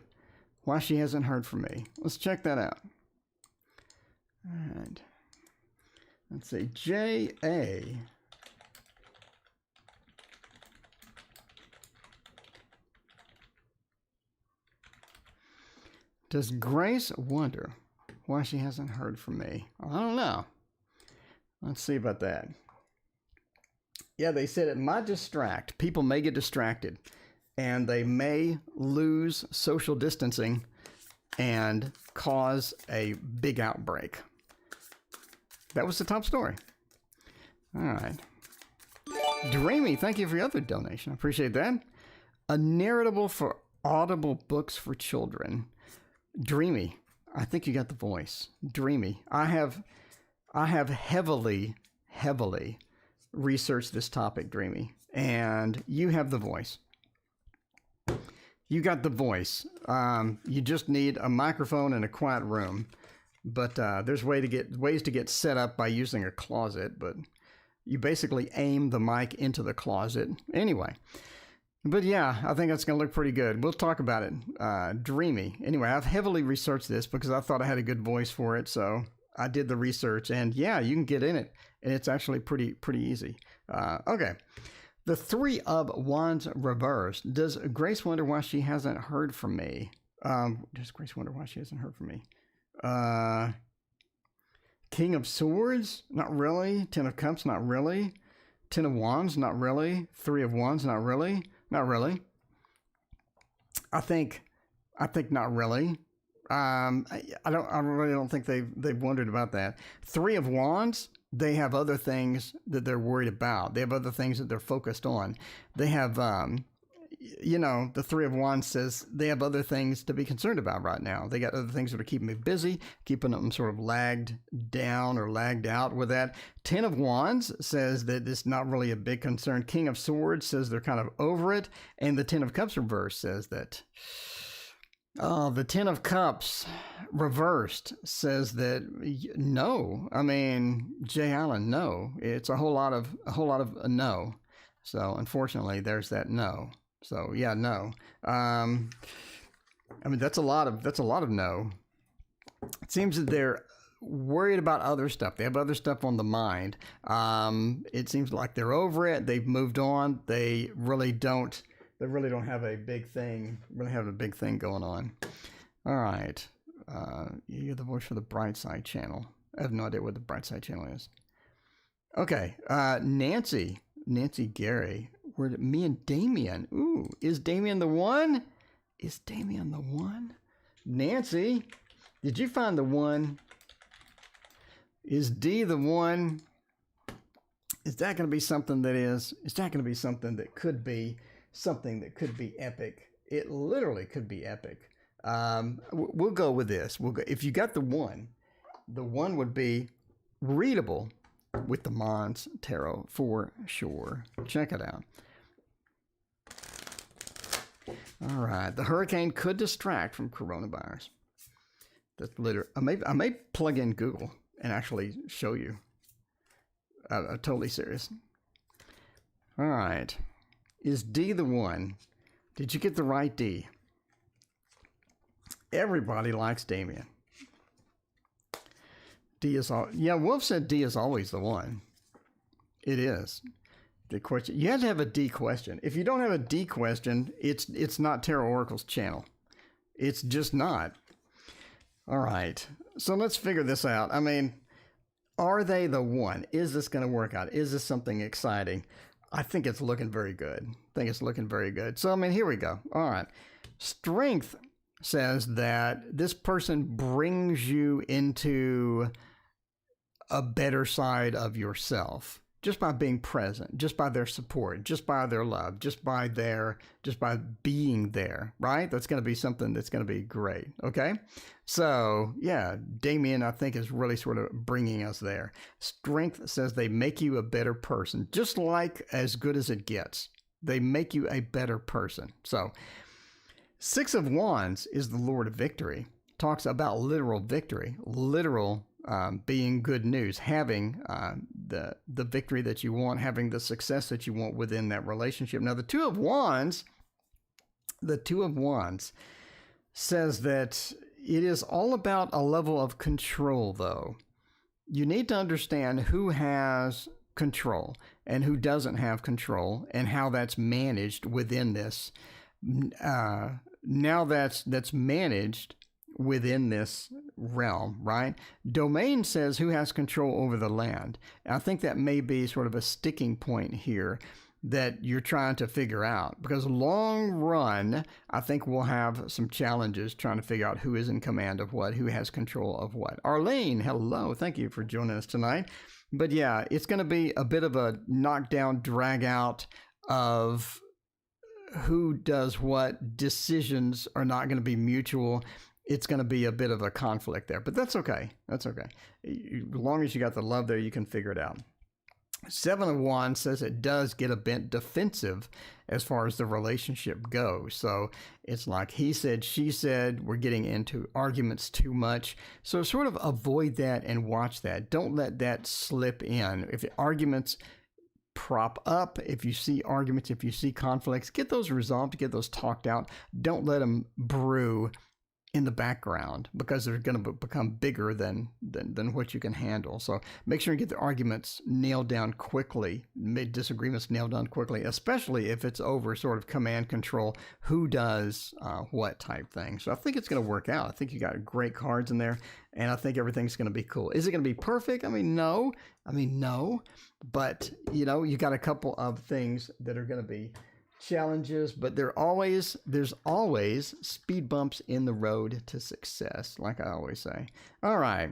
why she hasn't heard from me? Let's check that out. All right. Let's see. J.A. Does Grace wonder why she hasn't heard from me? I don't know. Let's see about that. Yeah, they said it might distract. People may get distracted, and they may lose social distancing and cause a big outbreak. That was the top story. All right. Dreamy, thank you for your other donation. I appreciate that. A narrative for audible books for children. Dreamy, I think you got the voice. Dreamy. I have heavily researched this topic, Dreamy, and you have the voice. You got the voice. You just need a microphone and a quiet room. But there's ways to get set up by using a closet, but you basically aim the mic into the closet. Anyway. But yeah, I think that's going to look pretty good. We'll talk about it. Dreamy. Anyway, I've heavily researched this because I thought I had a good voice for it. So I did the research, and yeah, you can get in it. And it's actually pretty easy. Okay. The Three of Wands reversed. Does Grace wonder why she hasn't heard from me? Does Grace wonder why she hasn't heard from me? King of Swords? Not really. Ten of Cups? Not really. Ten of Wands? Not really. Three of Wands? Not really. Not really. I think not really. I really don't think they've wondered about that. Three of Wands, they have other things that they're worried about. They have other things that they're focused on. They have, the Three of Wands says they have other things to be concerned about right now. They got other things that are keeping them busy, keeping them sort of lagged down or lagged out with that. Ten of Wands says that it's not really a big concern. King of Swords says they're kind of over it. And the Ten of Cups reverse says that... Oh, the Ten of Cups reversed says that no. I mean, Jay Allen, no. It's a whole lot of a no. So unfortunately, there's that no. So yeah, no. I mean, that's a lot of no. It seems that they're worried about other stuff. They have other stuff on the mind. It seems like they're over it. They've moved on. They really don't have a big thing, going on. All right. You're the voice for the Bright Side channel. I have no idea what the Bright Side channel is. Okay. Nancy Gary. Me and Damien. Ooh, is Damien the one? Nancy, did you find the one? Is D the one? Is that going to be something is that going to be something that could be epic? It literally could be epic. We'll go with this. If you got the one would be readable with the Mons Tarot for sure. Check it out. All right. The hurricane could distract from coronavirus. That's literally. I may plug in Google and actually show you. I'm totally serious. All right. Is D the one? Did you get the right D? Everybody likes Damien. D is all. Yeah, Wolf said D is always the one. It is. The question. You have to have a D question. If you don't have a D question, it's not Tarot Oracle's channel. It's just not. All right. So let's figure this out. I mean, are they the one? Is this going to work out? Is this something exciting? I think it's looking very good. So, I mean, here we go. All right. Strength says that this person brings you into a better side of yourself just by being present, just by their support, just by their love, just by being there, right? That's going to be something that's going to be great. Okay. So yeah, Damien, I think, is really sort of bringing us there. Strength says they make you a better person, just like As Good as It Gets. They make you a better person. So Six of Wands is the Lord of Victory. Talks about literal victory, literal being good news, having the victory that you want, having the success that you want within that relationship. Now, the Two of Wands says that it is all about a level of control, though. You need to understand who has control and who doesn't have control and how that's managed within this. Now that's managed within this realm, right? Domain says who has control over the land. And I think that may be sort of a sticking point here that you're trying to figure out, because long run, I think we'll have some challenges trying to figure out who is in command of what, who has control of what. Arlene, hello. Thank you for joining us tonight. But yeah, it's going to be a bit of a knockdown, drag out of who does what. Decisions are not going to be mutual. It's going to be a bit of a conflict there, but that's okay. As long as you got the love there, you can figure it out. Seven of Wands says it does get a bit defensive as far as the relationship goes. So it's like he said, she said, we're getting into arguments too much. So sort of avoid that and watch that. Don't let that slip in. If arguments prop up, if you see arguments, if you see conflicts, get those resolved, get those talked out. Don't let them brew in the background, because they're going to become bigger than what you can handle. So make sure you get the arguments nailed down quickly, disagreements nailed down quickly, especially if it's over sort of command control, who does what type thing. So I think it's going to work out. I think you got great cards in there, and I think everything's going to be cool. Is it going to be perfect? I mean, no. But, you got a couple of things that are going to be challenges, but there's always speed bumps in the road to success, like I always say. All right.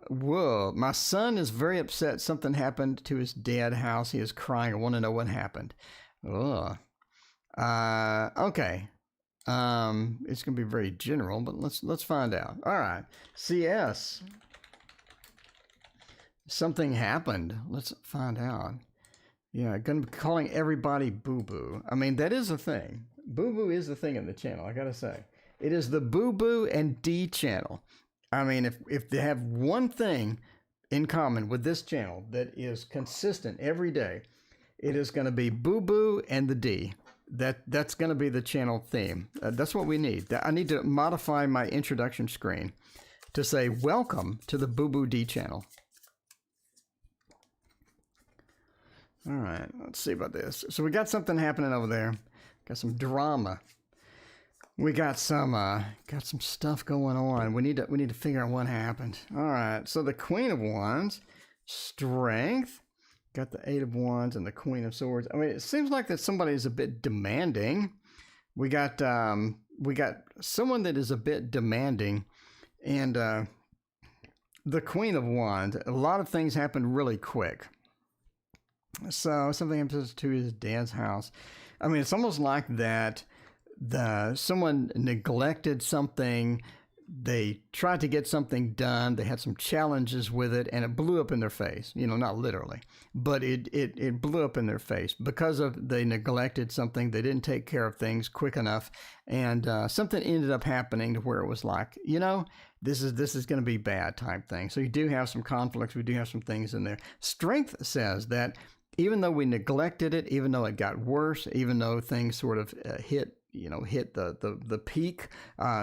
Whoa, my son is very upset. Something happened to his dad's house. He is crying. I want to know what happened. Ugh. Okay. It's gonna be very general, but let's find out. All right. CS. Something happened. Let's find out. Yeah, gonna be calling everybody boo boo. I mean, that is a thing. Boo boo is the thing in the channel. I gotta say, it is the boo boo and D channel. I mean, if they have one thing in common with this channel that is consistent every day, it is going to be boo boo and the D. That's going to be the channel theme. That's what we need. I need to modify my introduction screen to say welcome to the boo boo D channel. All right, let's see about this. So we got something happening over there. Got some drama. We got some stuff going on. We need to figure out what happened. All right. So the Queen of Wands, strength, got the Eight of Wands and the Queen of Swords. I mean, it seems like that somebody is a bit demanding. We got someone that is a bit demanding, and the Queen of Wands. A lot of things happened really quick. So something happens to his dad's house. I mean, it's almost like that. Someone neglected something, they tried to get something done, they had some challenges with it, and it blew up in their face. You know, not literally, but it blew up in their face because they neglected something, they didn't take care of things quick enough, and something ended up happening to where it was like, you know, this is going to be bad type thing. So you do have some conflicts, we do have some things in there. Strength says that even though we neglected it, even though it got worse, even though things sort of hit the peak,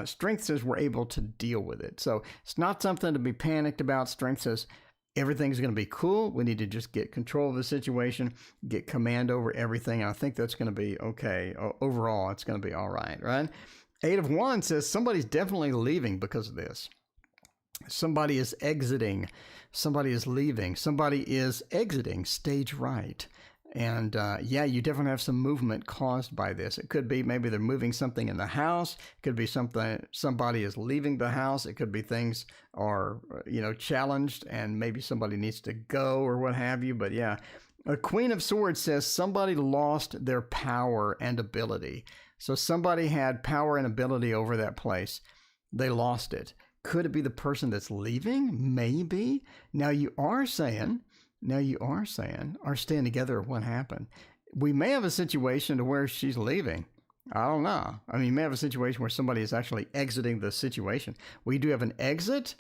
strength says we're able to deal with it. So it's not something to be panicked about. Strength says everything's going to be cool. We need to just get control of the situation, get command over everything. And I think that's going to be okay. Overall, it's going to be all right, right? Eight of Wands says somebody's definitely leaving because of this. Somebody is exiting. Somebody is leaving. Somebody is exiting stage right. And yeah, you definitely have some movement caused by this. It could be maybe they're moving something in the house. It could be somebody is leaving the house. It could be things are, you know, challenged and maybe somebody needs to go or what have you. But yeah, a Queen of Swords says somebody lost their power and ability. So somebody had power and ability over that place. They lost it. Could it be the person that's leaving? Maybe. Now you are saying, are staying together, what happened? We may have a situation to where she's leaving. I don't know. I mean, you may have a situation where somebody is actually exiting the situation. We do have an exit,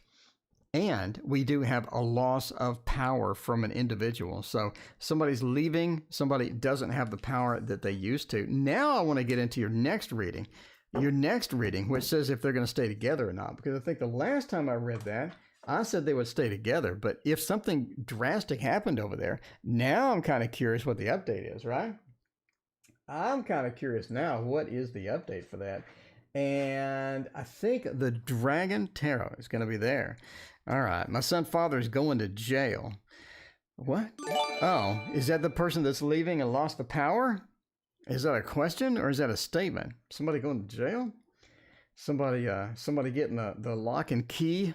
and we do have a loss of power from an individual. So somebody's leaving, somebody doesn't have the power that they used to. Now I want to get into your next reading. Which says if they're going to stay together or not. Because I think the last time I read that, I said they would stay together. But if something drastic happened over there, now I'm kind of curious what the update is, right? I'm kind of curious now, what is the update for that? And I think the Dragon Tarot is going to be there. All right. My son's father is going to jail. What? Oh, is that the person that's leaving and lost the power? Is that a question or is that a statement? Somebody going to jail? Somebody getting the lock and key?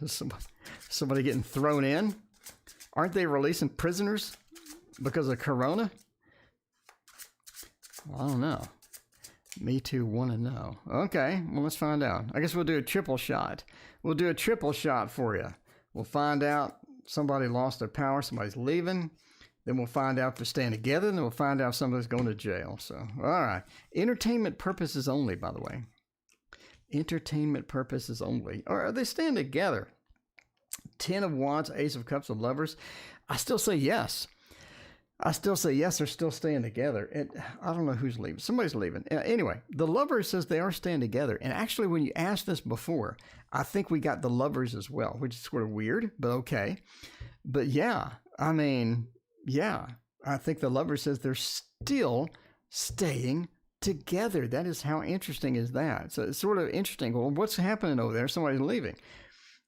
Somebody getting thrown in? Aren't they releasing prisoners because of Corona? Well, I don't know. Me too want to know. Okay, well, let's find out. I guess we'll do a triple shot. We'll do a triple shot for you. We'll find out somebody lost their power, somebody's leaving. Then we'll find out if they're staying together, and then we'll find out if somebody's going to jail. So, all right. Entertainment purposes only, by the way. Entertainment purposes only. Or are they staying together? 10 of Wands, Ace of Cups, of Lovers. I still say yes. They're still staying together. And I don't know who's leaving. Somebody's leaving. Anyway, the Lovers says they are staying together. And actually, when you asked this before, I think we got the Lovers as well, which is sort of weird, but okay. But yeah, I mean... yeah, I think the Lover says they're still staying together. That is how interesting is that? So it's sort of interesting. Well, what's happening over there? Somebody's leaving.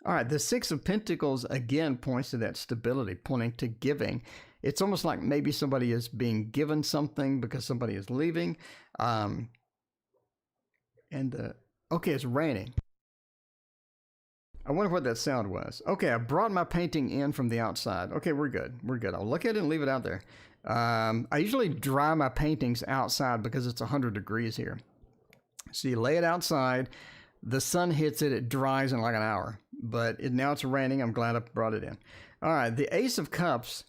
All right, the Six of Pentacles again points to that stability, pointing to giving. It's almost like maybe somebody is being given something because somebody is leaving. Okay, it's raining. I wonder what that sound was. Okay, I brought my painting in from the outside. Okay, we're good. We're good. I'll look at it and leave it out there. I usually dry my paintings outside because it's 100 degrees here. So you lay it outside, the sun hits it, it dries in like an hour. But now it's raining. I'm glad I brought it in. All right, the Ace of Cups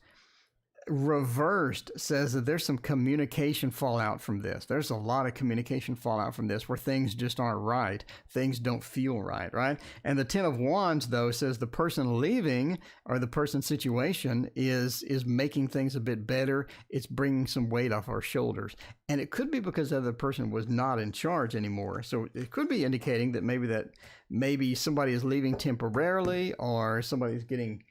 reversed says that there's some communication fallout from this. There's a lot of communication fallout from this where things just aren't right. Things don't feel right, right? And the Ten of Wands, though, says the person leaving or the person's situation is making things a bit better. It's bringing some weight off our shoulders. And it could be because the other person was not in charge anymore. So it could be indicating that maybe somebody is leaving temporarily or somebody's getting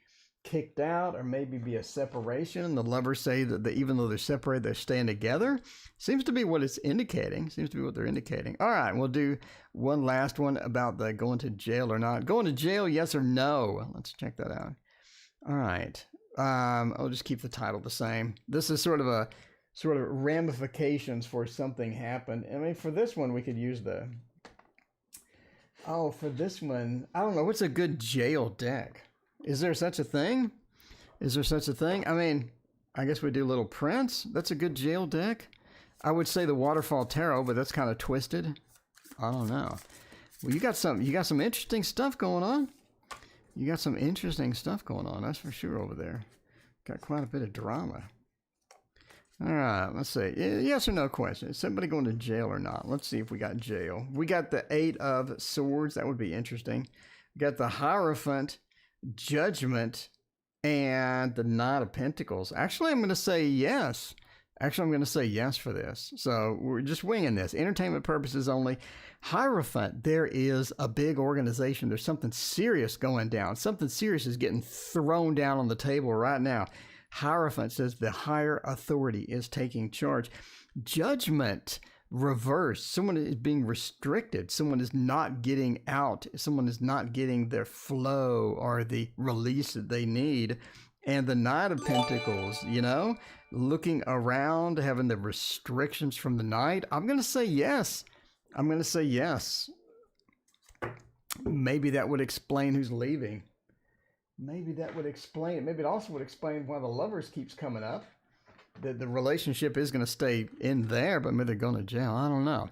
kicked out, or maybe be a separation. The lovers say that even though they're separated, they're staying together. Seems to be what it's indicating. Seems to be what they're indicating. All right, we'll do one last one about the going to jail or not. Going to jail, yes or no? Let's check that out. All right. I'll just keep the title the same. This is sort of ramifications for something happened. I mean, for this one, we could use for this one, I don't know. What's a good jail deck? Is there such a thing? Is there such a thing? I mean, I guess we do Little Prince. That's a good jail deck. I would say the Waterfall Tarot, but that's kind of twisted. I don't know. Well, you got some interesting stuff going on. You got some interesting stuff going on. That's for sure over there. Got quite a bit of drama. All right, let's see. Yes or no question. Is somebody going to jail or not? Let's see if we got jail. We got the Eight of Swords. That would be interesting. We got the Hierophant, Judgment, and the Knight of Pentacles. Actually, I'm going to say yes. I'm going to say yes for this. So we're just winging this. Entertainment purposes only. Hierophant, there is a big organization. There's something serious going down. Something serious is getting thrown down on the table right now. Hierophant says the higher authority is taking charge. Judgment, reverse. Someone is being restricted. Someone is not getting out. Someone is not getting their flow or the release that they need. And the Knight of Pentacles, looking around, having the restrictions from the Knight. I'm going to say yes. Maybe that would explain who's leaving. Maybe that would explain it. Maybe it also would explain why the Lovers keeps coming up. That the relationship is going to stay in there, but maybe they're going to jail. I don't know.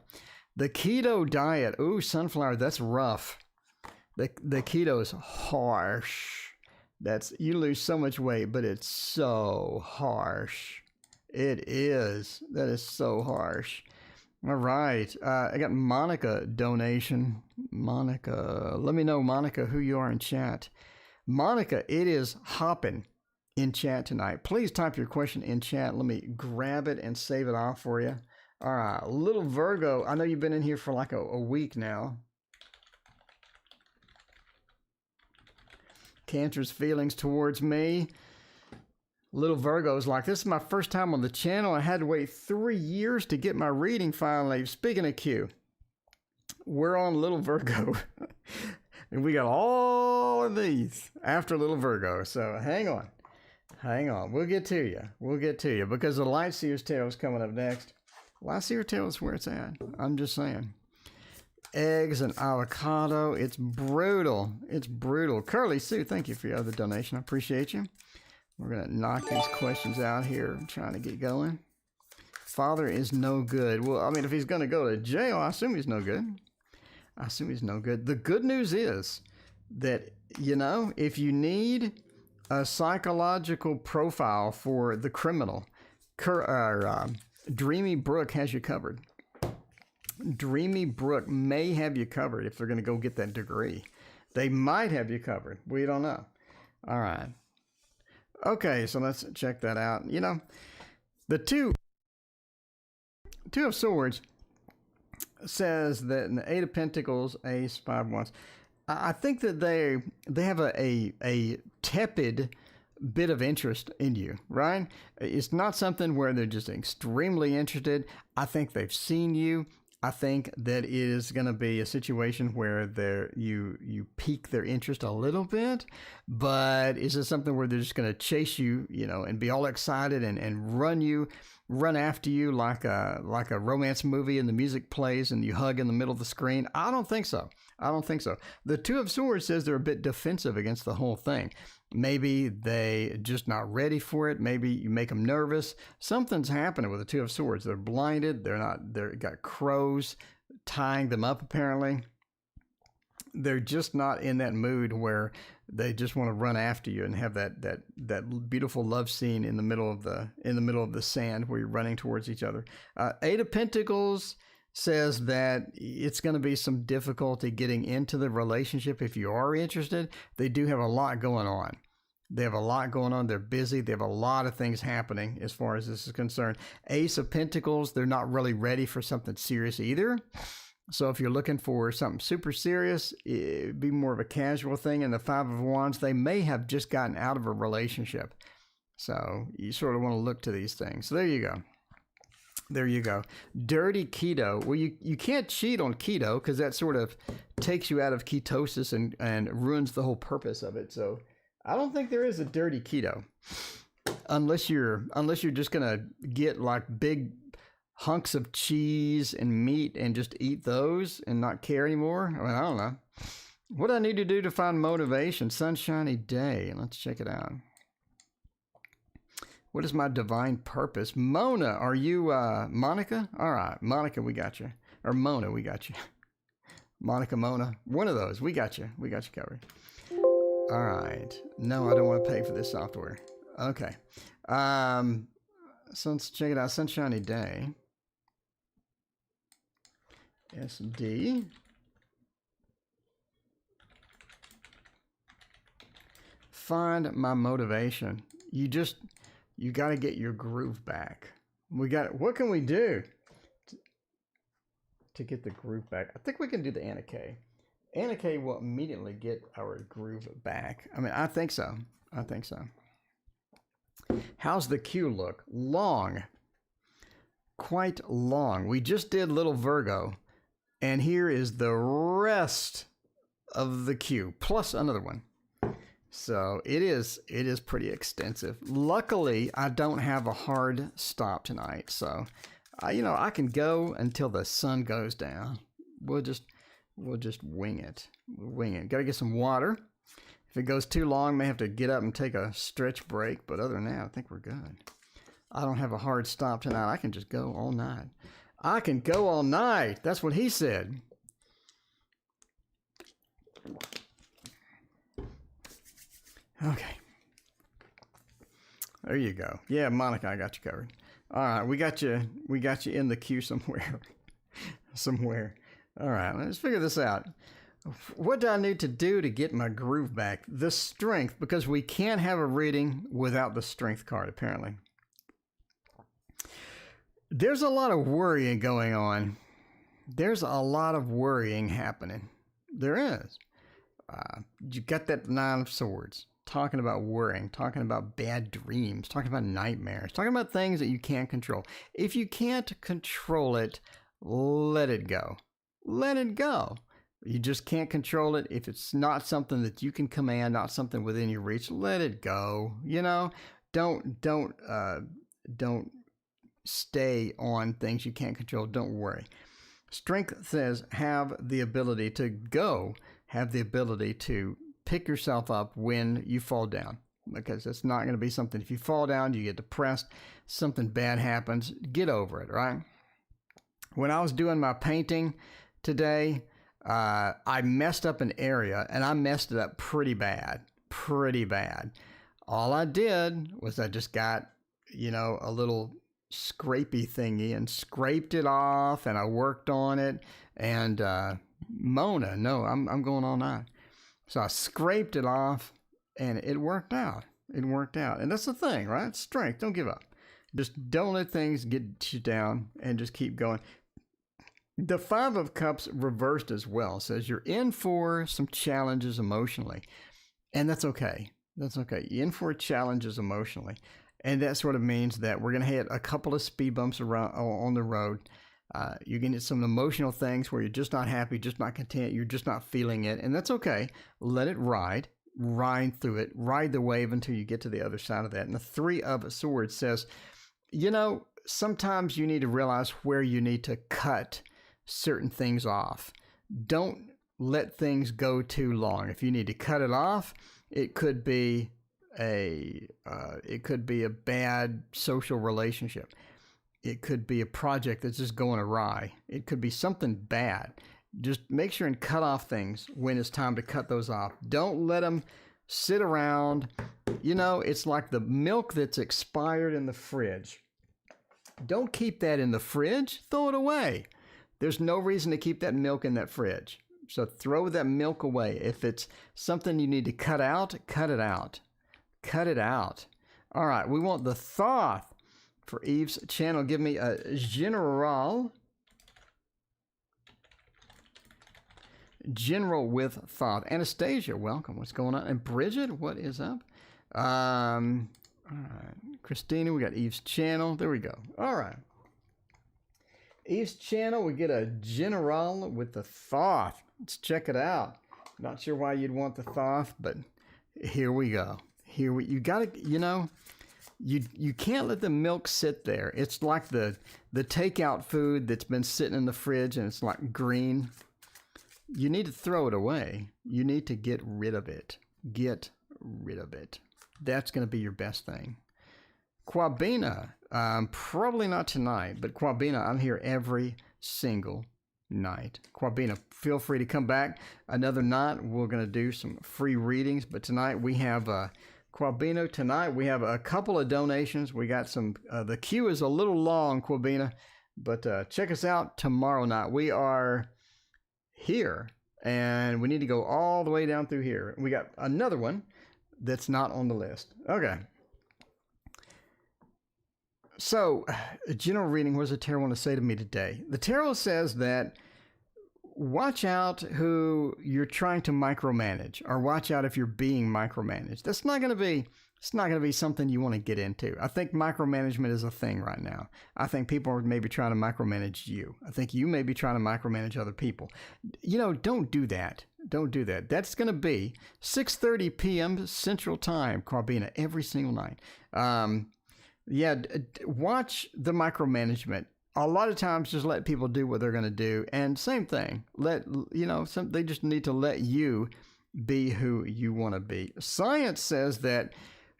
The keto diet. Ooh, sunflower. That's rough. The keto is harsh. You lose so much weight, but it's so harsh. It is. That is so harsh. All right. I got Monica donation. Monica. Let me know, Monica, who you are in chat. Monica, it is hopping in chat tonight. Please type your question in chat. Let me grab it and save it off for you. All right, little Virgo. I know you've been in here for like a week now. Cancer's feelings towards me. Little Virgo's like, this is my first time on the channel. I had to wait 3 years to get my reading finally. Speaking of Q, we're on Little Virgo. And we got all of these after Little Virgo. So hang on. We'll get to you. Because the Light Seer's Tale is coming up next. Light Seer's Tale is where it's at. I'm just saying. Eggs and avocado. It's brutal. Curly Sue, thank you for your other donation. I appreciate you. We're going to knock these questions out here. I'm trying to get going. Father is no good. Well, I mean, if he's going to go to jail, I assume he's no good. The good news is that, if you need a psychological profile for the criminal, Dreamy Brook has you covered. Dreamy Brook may have you covered if they're going to go get that degree. They might have you covered. We don't know. All right. Okay, so let's check that out. The Two of Swords says that in the Eight of Pentacles, Ace, Five of Wands, I think that they have a tepid bit of interest in you, right? It's not something where they're just extremely interested. I think they've seen you. I think that it is going to be a situation where you pique their interest a little bit, but is it something where they're just going to chase you, and be all excited and run after you like a romance movie and the music plays and you hug in the middle of the screen? I don't think so. The Two of Swords says they're a bit defensive against the whole thing. Maybe they just not ready for it. Maybe you make them nervous. Something's happening with the Two of Swords. They're blinded. They're got crows tying them up, apparently. They're just not in that mood where they just want to run after you and have that beautiful love scene in the middle of the sand where you're running towards each other. Eight of Pentacles says that it's going to be some difficulty getting into the relationship if you are interested. They do have a lot going on. They're busy. They have a lot of things happening as far as this is concerned. Ace of Pentacles, they're not really ready for something serious either. So if you're looking for something super serious, it'd be more of a casual thing. And the Five of Wands, they may have just gotten out of a relationship. So you sort of want to look to these things. So there you go. Dirty keto. Well, you can't cheat on keto because that sort of takes you out of ketosis and ruins the whole purpose of it. So I don't think there is a dirty keto unless you're just going to get like big hunks of cheese and meat and just eat those and not care anymore. I don't know. What do I need to do to find motivation? Sunshiny day. Let's check it out. What is my divine purpose? Mona, are you Monica? All right, Monica, we got you. Or Mona, we got you. Monica, Mona, one of those. We got you covered. All right. No, I don't want to pay for this software. Okay. So let's check it out. Sunshiny day. SD. Find my motivation. You got to get your groove back. What can we do to get the groove back? I think we can do the Anna K. Anna K will immediately get our groove back. I mean, I think so. How's the Q look? Long. Quite long. We just did little Virgo. And here is the rest of the Q, plus another one. So it is pretty extensive. Luckily, I don't have a hard stop tonight. So, I can go until the sun goes down. We'll just wing it. Got to get some water. If it goes too long, may have to get up and take a stretch break. But other than that, I think we're good. I don't have a hard stop tonight. I can just go all night. That's what he said. Okay. There you go. Yeah, Monica, I got you covered. All right, we got you in the queue somewhere. All right, let's figure this out. What do I need to do to get my groove back? The strength, because we can't have a reading without the strength card, apparently. There's a lot of worrying going on. There's a lot of worrying happening. There is. You got that Nine of Swords. Talking about worrying, talking about bad dreams, talking about nightmares, talking about things that you can't control. If you can't control it, let it go. Let it go. You just can't control it. If it's not something that you can command, not something within your reach, let it go. Don't stay on things you can't control. Don't worry. Strength says have the ability to go, have the ability to pick yourself up when you fall down, because it's not going to be something. If you fall down, you get depressed, something bad happens, get over it, right? When I was doing my painting today, I messed up an area, and I messed it up pretty bad. All I did was I just got, a little scrapey thingy and scraped it off, and I worked on it. And Mona, no, I'm going all night. So I scraped it off, and it worked out. And that's the thing, right? Strength. Don't give up. Just don't let things get you down, and just keep going. The Five of Cups reversed as well says you're in for some challenges emotionally, and that's okay. You're in for challenges emotionally, and that sort of means that we're going to hit a couple of speed bumps around on the road. You can get some emotional things where you're just not happy, just not content, you're just not feeling it, and that's okay. Let it ride through it, ride the wave until you get to the other side of that. And the Three of Swords says, sometimes you need to realize where you need to cut certain things off. Don't let things go too long. If you need to cut it off, it could be a bad social relationship. It could be a project that's just going awry. It could be something bad. Just make sure and cut off things when it's time to cut those off. Don't let them sit around. It's like the milk that's expired in the fridge. Don't keep that in the fridge. Throw it away. There's no reason to keep that milk in that fridge. So throw that milk away. If it's something you need to cut out, cut it out. Cut it out. All right, we want the Thoth for Eve's channel. Give me a General with Thoth. Anastasia, welcome. What's going on? And Bridget, what is up? All right. Christina, we got Eve's channel. There we go. All right. Eve's channel, we get a General with the Thoth. Let's check it out. Not sure why you'd want the Thoth, but here we go. You gotta, you can't let the milk sit there. It's like the takeout food that's been sitting in the fridge and it's like green. You need to throw it away. You need to get rid of it. Get rid of it. That's going to be your best thing. Quabina, probably not tonight, but Quabina, I'm here every single night. Quabina, feel free to come back another night. We're going to do some free readings, but tonight we have Quabina. Tonight we have a couple of donations. We got some, the queue is a little long, Quabina, but check us out tomorrow night. We are here and we need to go all the way down through here. We got another one that's not on the list. Okay. So, a general reading, what does the tarot want to say to me today? The tarot says that watch out who you're trying to micromanage, or watch out if you're being micromanaged. It's not going to be something you want to get into. I think micromanagement is a thing right now. I think people are maybe trying to micromanage you. I think you may be trying to micromanage other people. Don't do that. Don't do that. That's going to be 6:30 p.m. Central Time, Quabina, every single night. Watch the micromanagement. A lot of times just let people do what they're going to do. And same thing, they just need to let you be who you want to be. Science says that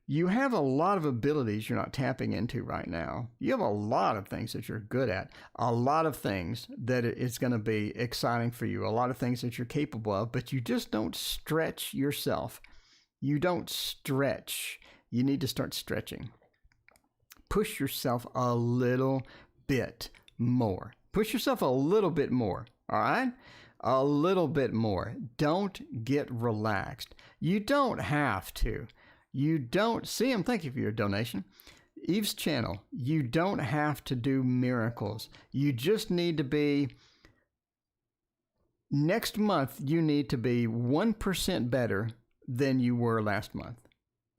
you have a lot of abilities you're not tapping into right now. You have a lot of things that you're good at, a lot of things that it's going to be exciting for you, a lot of things that you're capable of, but you just don't stretch yourself. You don't stretch. You need to start stretching. Push yourself a little bit more. Push yourself a little bit more, all right? A little bit more. Don't get relaxed. You don't have to. You don't, thank you for your donation. Eve's channel, you don't have to do miracles. You just need to be, next month, you need to be 1% better than you were last month,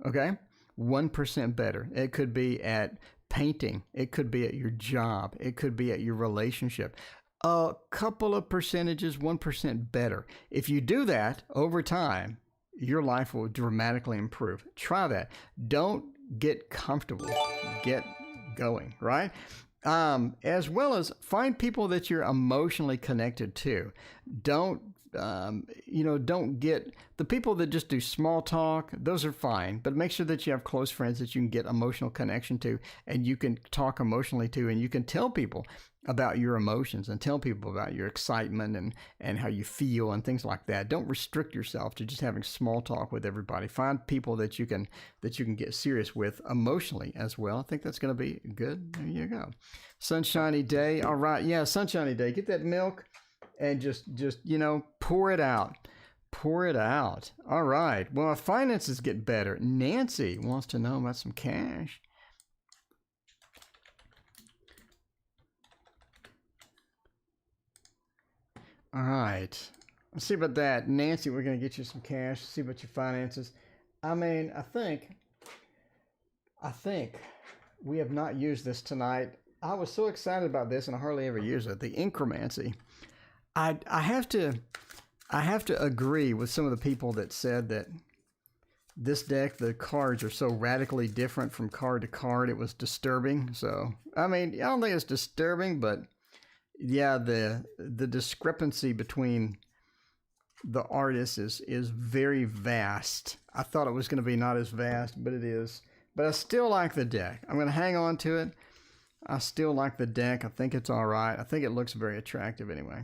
okay? 1% better. It could be at painting. It could be at your job. It could be at your relationship. A couple of percentages, 1% better. If you do that over time, your life will dramatically improve. Try that. Don't get comfortable. Get going, right? As well as find people that you're emotionally connected to. Don't get the people that just do small talk. Those are fine, but make sure that you have close friends that you can get emotional connection to and you can talk emotionally to, and you can tell people about your emotions and tell people about your excitement and how you feel and things like that. Don't restrict yourself to just having small talk with everybody. Find people that you can get serious with emotionally as well. I think that's going to be good. There you go. Sunshiny day. All right. Yeah, sunshiny day. Get that milk and just pour it out. Pour it out. All right. Well, our finances get better. Nancy wants to know about some cash. All right. Let's see about that. Nancy, we're going to get you some cash. See about your finances. I think we have not used this tonight. I was so excited about this, and I hardly ever use it. The incremancy. I have to agree with some of the people that said that this deck, the cards are so radically different from card to card. It was disturbing. So I mean, I don't think it's disturbing, but yeah, the discrepancy between the artists is very vast. I thought it was going to be not as vast, but it is. But I still like the deck. I'm going to hang on to it. I still like the deck. I think it's all right. I think it looks very attractive anyway.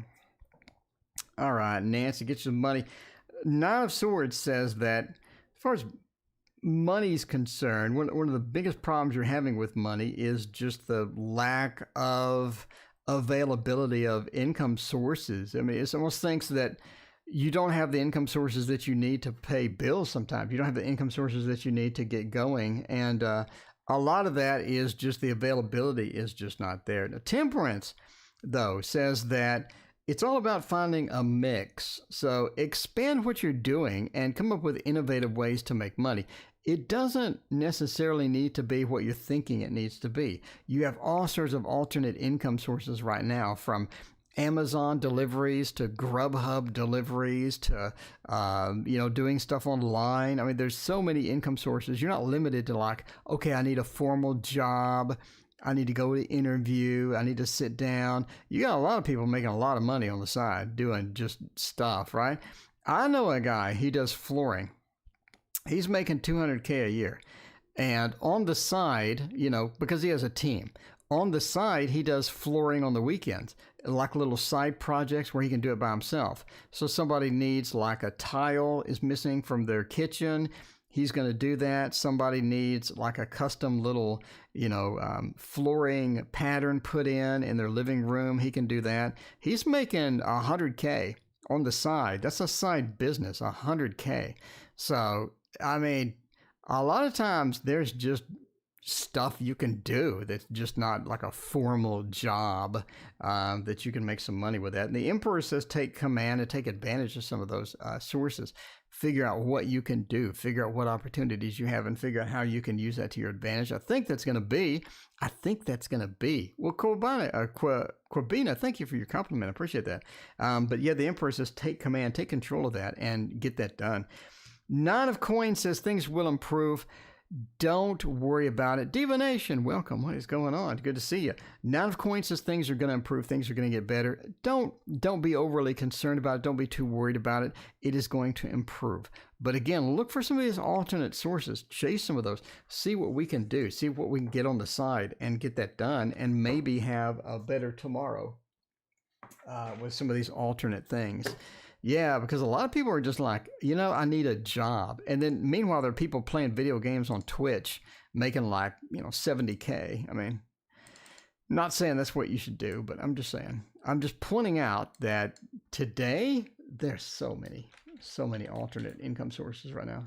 All right, Nancy, get you some money. Nine of Swords says that as far as money's concerned, one of the biggest problems you're having with money is just the lack of availability of income sources. I mean, it's almost thinks that you don't have the income sources that you need to pay bills sometimes. You don't have the income sources that you need to get going. And a lot of that is just the availability is just not there. Now, Temperance, though, says that it's all about finding a mix. So expand what you're doing and come up with innovative ways to make money. It doesn't necessarily need to be what you're thinking it needs to be. You have all sorts of alternate income sources right now, from Amazon deliveries to Grubhub deliveries to, doing stuff online. I mean, there's so many income sources. You're not limited to like, okay, I need a formal job. I need to go to interview. I need to sit down. You got a lot of people making a lot of money on the side doing just stuff, right? I know a guy, he does flooring. He's making $200K a year. And on the side, because he has a team, on the side, he does flooring on the weekends, like little side projects where he can do it by himself. So somebody needs like a tile is missing from their kitchen. He's going to do that. Somebody needs like a custom little, flooring pattern put in their living room. He can do that. He's making $100K on the side. That's a side business, $100K. So, I mean, a lot of times there's just stuff you can do that's just not like a formal job that you can make some money with that. And the Emperor says take command and take advantage of some of those sources. Figure out what you can do, figure out what opportunities you have, and figure out how you can use that to your advantage. I think that's going to be. Well, Quabina, thank you for your compliment. I appreciate that. But yeah, the Emperor says take command, take control of that, and get that done. Nine of Coins says things will improve. Don't worry about it. Divination, welcome. What is going on? Good to see you. Nine of Coins says things are going to improve. Things are going to get better. Don't be overly concerned about it. Don't be too worried about it. It is going to improve. But again, look for some of these alternate sources. Chase some of those. See what we can do. See what we can get on the side and get that done, and maybe have a better tomorrow with some of these alternate things. Yeah, because a lot of people are just like, I need a job. And then meanwhile, there are people playing video games on Twitch making like, $70K. I mean, not saying that's what you should do, but I'm just saying. I'm just pointing out that today, there's so many alternate income sources right now.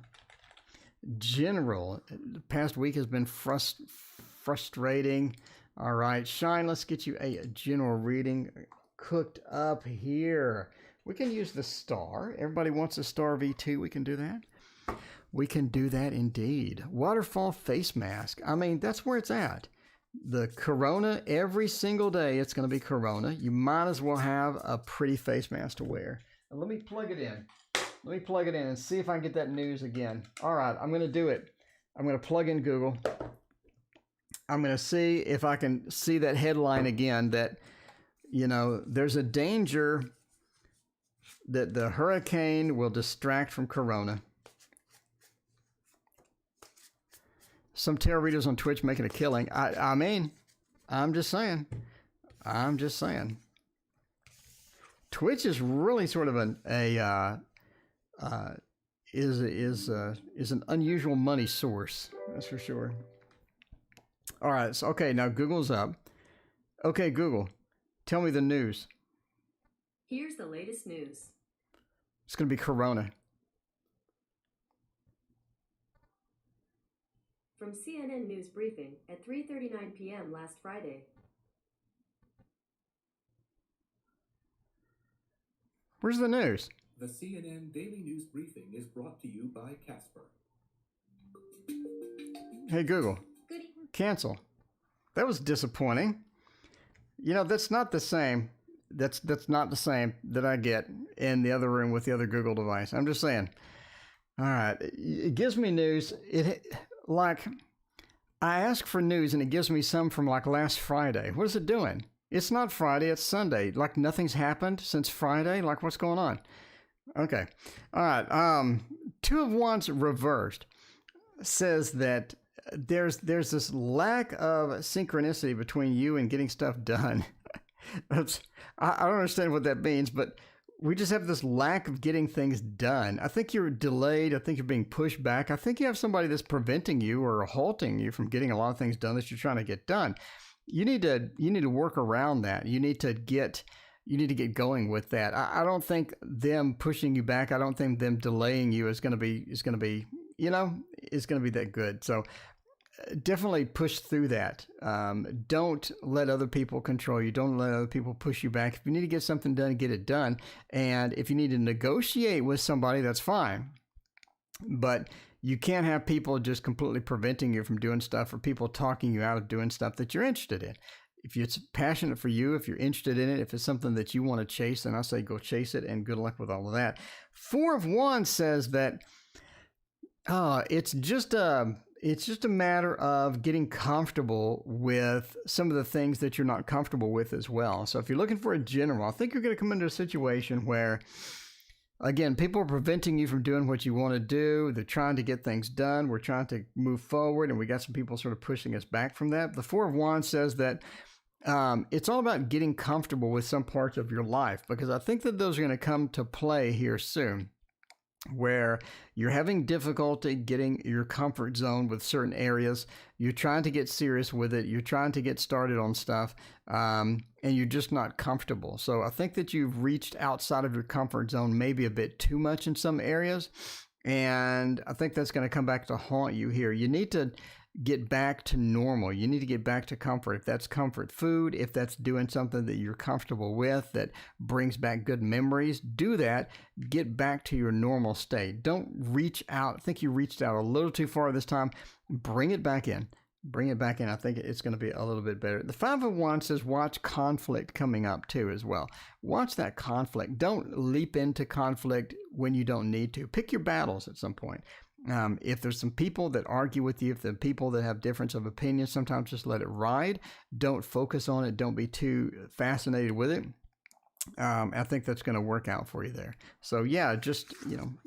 General, the past week has been frustrating. All right, Shine, let's get you a general reading cooked up here. We can use the star. Everybody wants a star V2. We can do that. We can do that indeed. Waterfall face mask. I mean, that's where it's at. The Corona, every single day, it's going to be Corona. You might as well have a pretty face mask to wear. Now, let me plug it in. Let me plug it in and see if I can get that news again. All right, I'm going to do it. I'm going to plug in Google. I'm going to see if I can see that headline again that, there's a danger that the hurricane will distract from Corona. Some tarot readers on Twitch making a killing. I mean, I'm just saying. Twitch is really sort of an unusual money source. That's for sure. All right. So okay, now Google's up. Okay, Google, tell me the news. Here's the latest news. It's going to be Corona. From CNN News Briefing at 3:39 p.m. last Friday. Where's the news? The CNN Daily News Briefing is brought to you by Casper. Hey, Google. Goody. Cancel. That was disappointing. That's not the same. That's not the same that I get in the other room with the other Google device. I'm just saying. All right, it gives me news. Like I ask for news and it gives me some from like last Friday. What is it doing? It's not Friday, it's Sunday. Like nothing's happened since Friday. Like what's going on? Okay. All right. Two of Wands reversed says that there's this lack of synchronicity between you and getting stuff done. I don't understand what that means, but we just have this lack of getting things done. I think you're delayed. I think you're being pushed back. I think you have somebody that's preventing you or halting you from getting a lot of things done that you're trying to get done. You need to work around that. You need to get going with that. I don't think them pushing you back. I don't think them delaying you is going to be that good. So definitely push through that. Don't let other people control you. Don't let other people push you back. If you need to get something done, get it done. And if you need to negotiate with somebody, that's fine. But you can't have people just completely preventing you from doing stuff or people talking you out of doing stuff that you're interested in. If it's passionate for you, if you're interested in it, if it's something that you want to chase, then I say go chase it and good luck with all of that. Four of Wands says that it's just a matter of getting comfortable with some of the things that you're not comfortable with as well. So if you're looking for a general, I think you're going to come into a situation where, again, people are preventing you from doing what you want to do. They're trying to get things done. We're trying to move forward, and we got some people sort of pushing us back from that. The Four of Wands says that it's all about getting comfortable with some parts of your life, because I think that those are going to come to play here soon, where you're having difficulty getting your comfort zone with certain areas. You're trying to get serious with it. You're trying to get started on stuff, and you're just not comfortable. So I think that you've reached outside of your comfort zone maybe a bit too much in some areas, and I think that's going to come back to haunt you here. You need to get back to normal. You need to get back to comfort. If that's comfort food, if that's doing something that you're comfortable with that brings back good memories, do that. Get back to your normal state. Don't reach out. I think you reached out a little too far this time. Bring it back in. Bring it back in. I think it's going to be a little bit better. The Five of Wands says watch conflict coming up too as well. Watch that conflict. Don't leap into conflict when you don't need to. Pick your battles at some point. If there's some people that argue with you, if there are people that have difference of opinion, sometimes just let it ride. Don't focus on it. Don't be too fascinated with it. I think that's going to work out for you there. So yeah, just,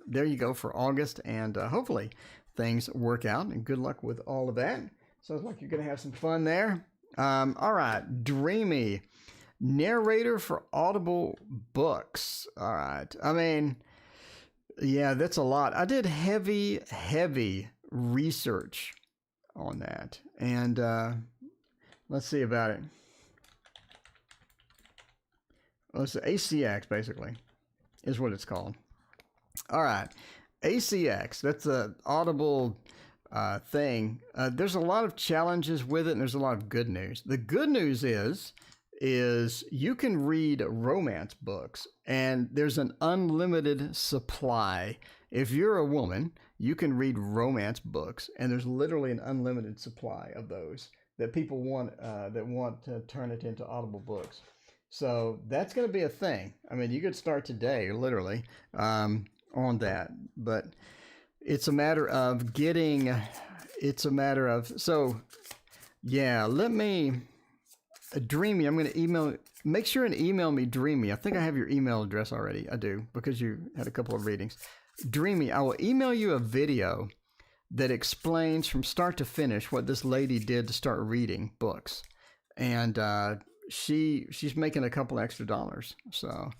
there you go for August, and hopefully things work out, and good luck with all of that. Sounds like you're going to have some fun there. All right. Dreamy. Narrator for Audible books. All right. I mean, yeah, that's a lot. I did heavy research on that. And let's see about it. Well, it's ACX, basically, is what it's called. All right. ACX, that's a Audible thing. There's a lot of challenges with it, and there's a lot of good news. The good news is you can read romance books, and there's an unlimited supply. If you're a woman, you can read romance books, and there's literally an unlimited supply of those that people want to turn it into Audible books. So that's going to be a thing. I mean, you could start today, literally, on that, but it's a matter of so yeah, Dreamy, I'm going to make sure and email me, Dreamy. I think I have your email address already. I do, because you had a couple of readings. Dreamy, I will email you a video that explains from start to finish what this lady did to start reading books. And she's making a couple extra dollars. So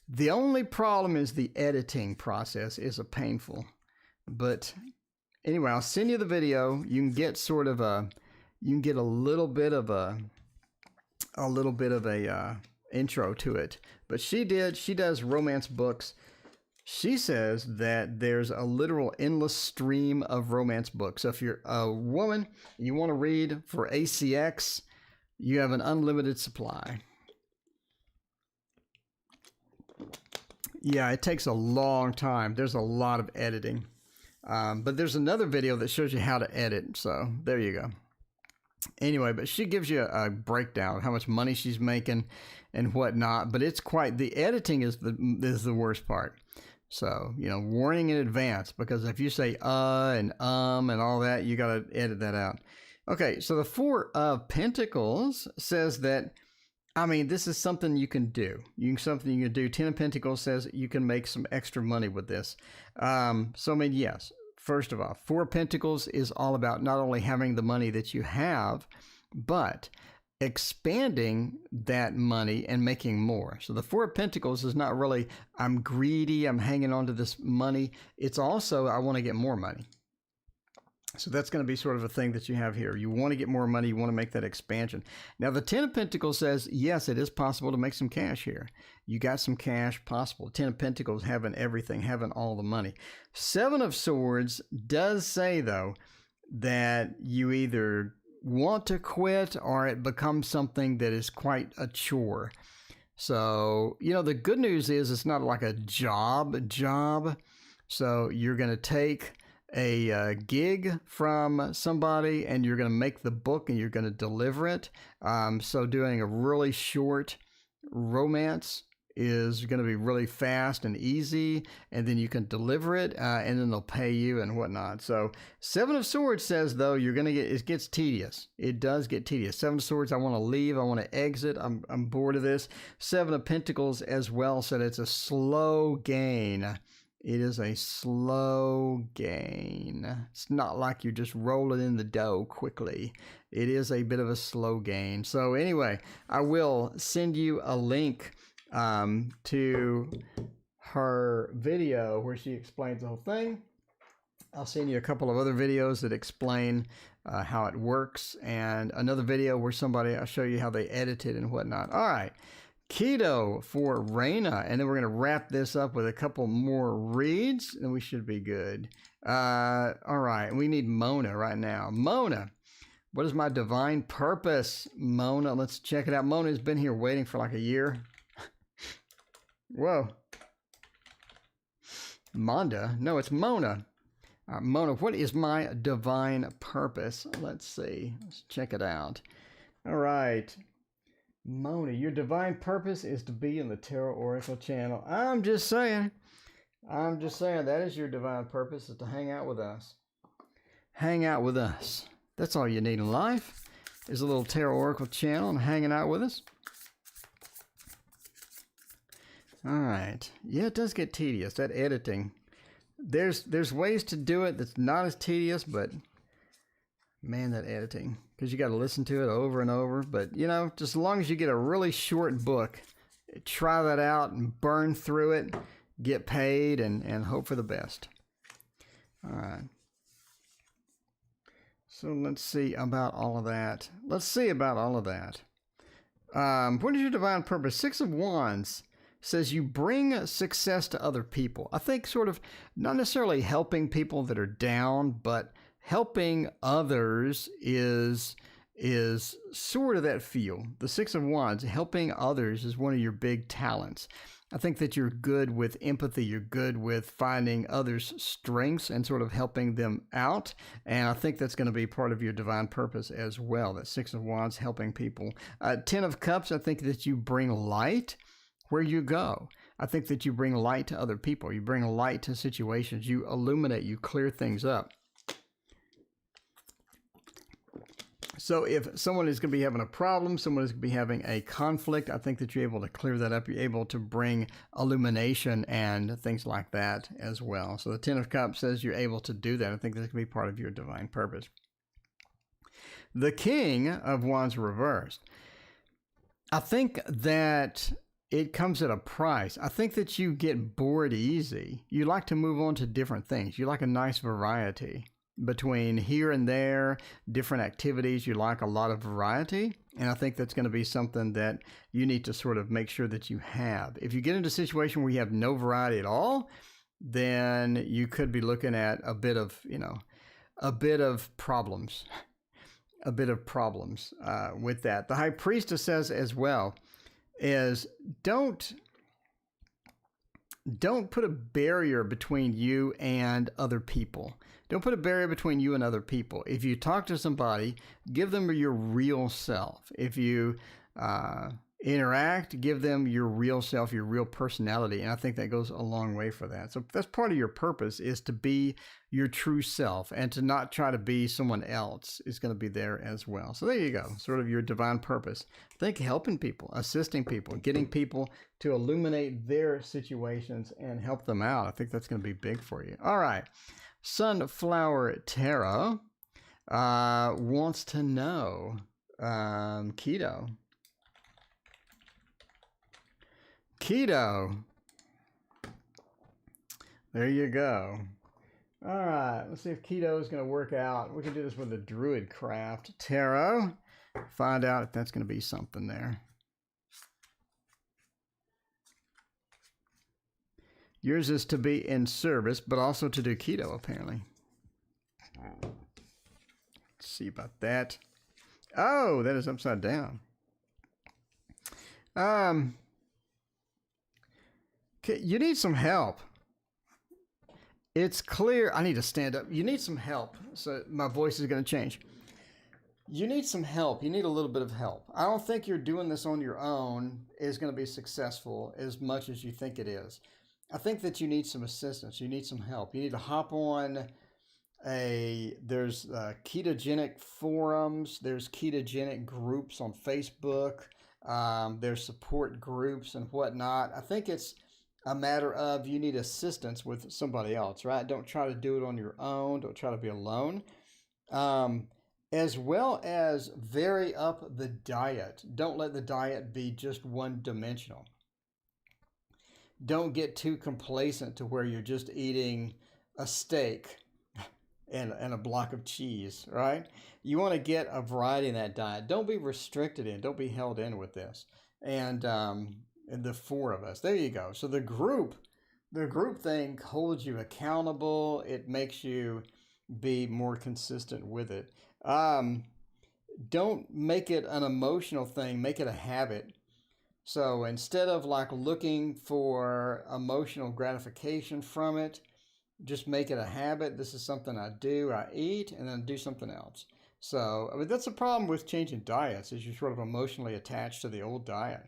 the only problem is the editing process is a painful. But anyway, I'll send you the video. You can get a little bit of a intro to it. But she does romance books. She says that there's a literal endless stream of romance books. So if you're a woman, you want to read for ACX, you have an unlimited supply. Yeah, it takes a long time. There's a lot of editing. But there's another video that shows you how to edit. So there you go. Anyway, but she gives you a breakdown of how much money she's making and whatnot. But it's quite, the editing is the worst part. So, warning in advance, because if you say and all that, you got to edit that out. Okay, so the Four of Pentacles says that, this is something you can do. Something you can do. Ten of Pentacles says you can make some extra money with this. Yes. First of all, Four of Pentacles is all about not only having the money that you have, but expanding that money and making more. So the Four of Pentacles is not really, I'm greedy, I'm hanging on to this money. It's also, I want to get more money. So that's going to be sort of a thing that you have here. You want to get more money. You want to make that expansion. Now, the Ten of Pentacles says, yes, it is possible to make some cash here. You got some cash possible. Ten of Pentacles having everything, having all the money. Seven of Swords does say, though, that you either want to quit or it becomes something that is quite a chore. So, the good news is it's not like a job. So you're going to take a gig from somebody and you're going to make the book and you're going to deliver it. So doing a really short romance is going to be really fast and easy, and then you can deliver it, and then they'll pay you and whatnot. So Seven of Swords says, though, it gets tedious. It does get tedious. Seven of Swords, I want to leave. I want to exit. I'm bored of this. Seven of Pentacles as well said it's a slow gain. It is a slow gain. It's not like you're just rolling in the dough quickly. It is a bit of a slow gain. So anyway, I will send you a link to her video where she explains the whole thing. I'll send you a couple of other videos that explain how it works, and another video where I'll show you how they edit it and whatnot. All right. Keto for Raina, and then we're going to wrap this up with a couple more reads, and we should be good. All right, we need Mona right now. Mona, what is my divine purpose? Mona, let's check it out. Mona's been here waiting for like a year. Whoa. Monda? No, it's Mona. Mona, what is my divine purpose? Let's see. Let's check it out. All right. Mona, your divine purpose is to be in the Tarot Oracle channel. I'm just saying that is your divine purpose, is to hang out with us. Hang out with us. That's all you need in life, is a little Tarot Oracle channel and hanging out with us. All right. Yeah, it does get tedious, that editing. There's ways to do it that's not as tedious, but man, that editing, because you got to listen to it over and over. But, just as long as you get a really short book, try that out and burn through it, get paid, and hope for the best. All right. So let's see about all of that. What is your divine purpose? Six of Wands says you bring success to other people. I think sort of not necessarily helping people that are down, but helping others is sort of that feel. The Six of Wands, helping others, is one of your big talents. I think that you're good with empathy. You're good with finding others' strengths and sort of helping them out. And I think that's going to be part of your divine purpose as well. That Six of Wands, helping people. Ten of Cups, I think that you bring light where you go. I think that you bring light to other people. You bring light to situations. You illuminate, you clear things up. So if someone is going to be having a problem, someone is going to be having a conflict, I think that you're able to clear that up. You're able to bring illumination and things like that as well. So the Ten of Cups says you're able to do that. I think that's going to be part of your divine purpose. The King of Wands reversed. I think that it comes at a price. I think that you get bored easy. You like to move on to different things. You like a nice variety between here and there, different activities. You like a lot of variety. And I think that's going to be something that you need to sort of make sure that you have. If you get into a situation where you have no variety at all, then you could be looking at a bit of problems. With that. The High Priestess says as well is don't put a barrier between you and other people. Don't put a barrier between you and other people. If you talk to somebody, give them your real self. If you interact, give them your real self, your real personality. And I think that goes a long way for that. So that's part of your purpose, is to be your true self, and to not try to be someone else is going to be there as well. So there you go. Sort of your divine purpose. Think helping people, assisting people, getting people to illuminate their situations and help them out. I think that's going to be big for you. All right. Sunflower Tarot wants to know, Keto. Keto. There you go. All right, let's see if Keto is going to work out. We can do this with the Druid Craft Tarot. Find out if that's going to be something there. Yours is to be in service, but also to do keto, apparently. Let's see about that. Oh, that is upside down. You need some help. It's clear. I need to stand up. You need some help. So my voice is going to change. You need some help. You need a little bit of help. I don't think you're doing this on your own is going to be successful as much as you think it is. I think that you need some assistance. You need some help. You need to hop on there's ketogenic forums. There's ketogenic groups on Facebook. There's support groups and whatnot. I think it's a matter of you need assistance with somebody else, right? Don't try to do it on your own. Don't try to be alone. As well as vary up the diet. Don't let the diet be just one-dimensional. Don't get too complacent to where you're just eating a steak and a block of cheese, right? You want to get a variety in that diet. Don't be restricted in. Don't be held in with this. And the four of us. There you go. So the group thing holds you accountable. It makes you be more consistent with it. Don't make it an emotional thing. Make it a habit. So instead of like looking for emotional gratification from it, just make it a habit. This is something I do. I eat and then do something else. So, I mean, that's the problem with changing diets, is you're sort of emotionally attached to the old diet.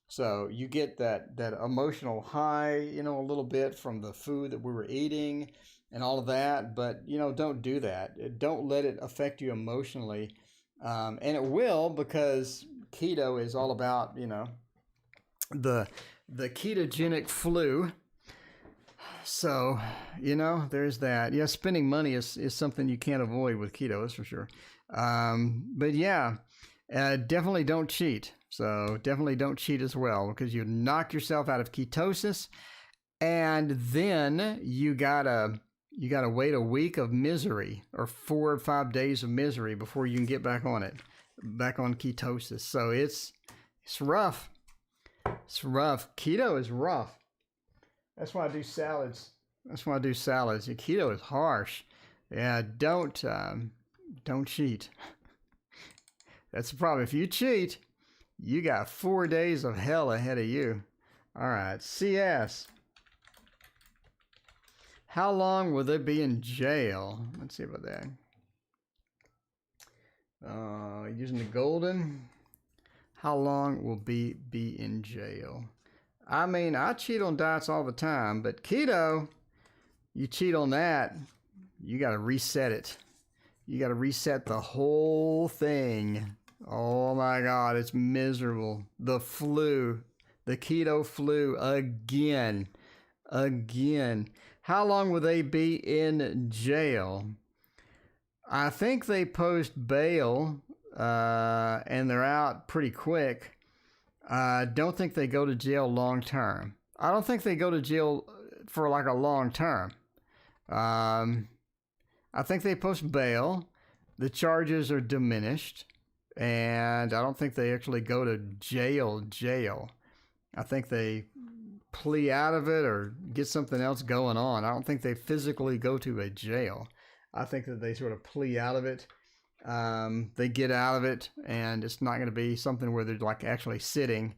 So you get that emotional high, a little bit from the food that we were eating and all of that. But, don't do that. Don't let it affect you emotionally. And it will, because keto is all about, the ketogenic flu. So, there's that. Yeah, spending money is something you can't avoid with keto, that's for sure. But yeah, definitely don't cheat. So definitely don't cheat as well, because you knock yourself out of ketosis, and then you gotta wait a week of misery, or 4 or 5 days of misery, before you can get back on ketosis. So it's rough. It's rough. Keto is rough. That's why I do salads. Keto is harsh. Yeah, don't cheat. That's the problem. If you cheat, you got 4 days of hell ahead of you. All right, CS. How long will they be in jail? Let's see about that. Using the golden. How long will be in jail? I mean, I cheat on diets all the time, but keto, you cheat on that, you got to reset it. You got to reset the whole thing. Oh my God, it's miserable. The keto flu again. How long will they be in jail? I think they post bail, and they're out pretty quick. I don't think they go to jail long term. I don't think they go to jail for like a long term. I think they post bail. The charges are diminished. And I don't think they actually go to jail. I think they plea out of it or get something else going on. I don't think they physically go to a jail. I think that they sort of plea out of it. They get out of it, and it's not going to be something where they're like actually sitting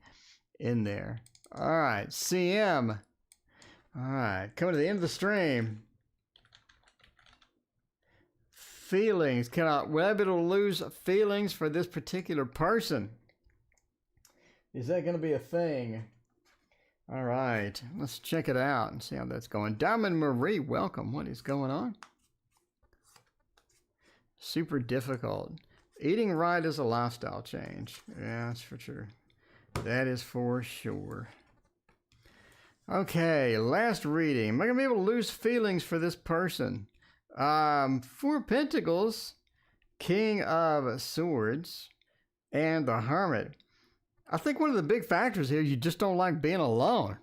in there. All right, CM. All right, coming to the end of the stream. feelings. Will I be able to lose feelings for this particular person? Is that going to be a thing? All right, let's check it out and see how that's going. Diamond Marie, welcome. What is going on? Super difficult. Eating right is a lifestyle change. Yeah, that's for sure. That is for sure. Okay, last reading. Am I going to be able to lose feelings for this person? Four Pentacles, King of Swords, and the Hermit. I think one of the big factors here, you just don't like being alone.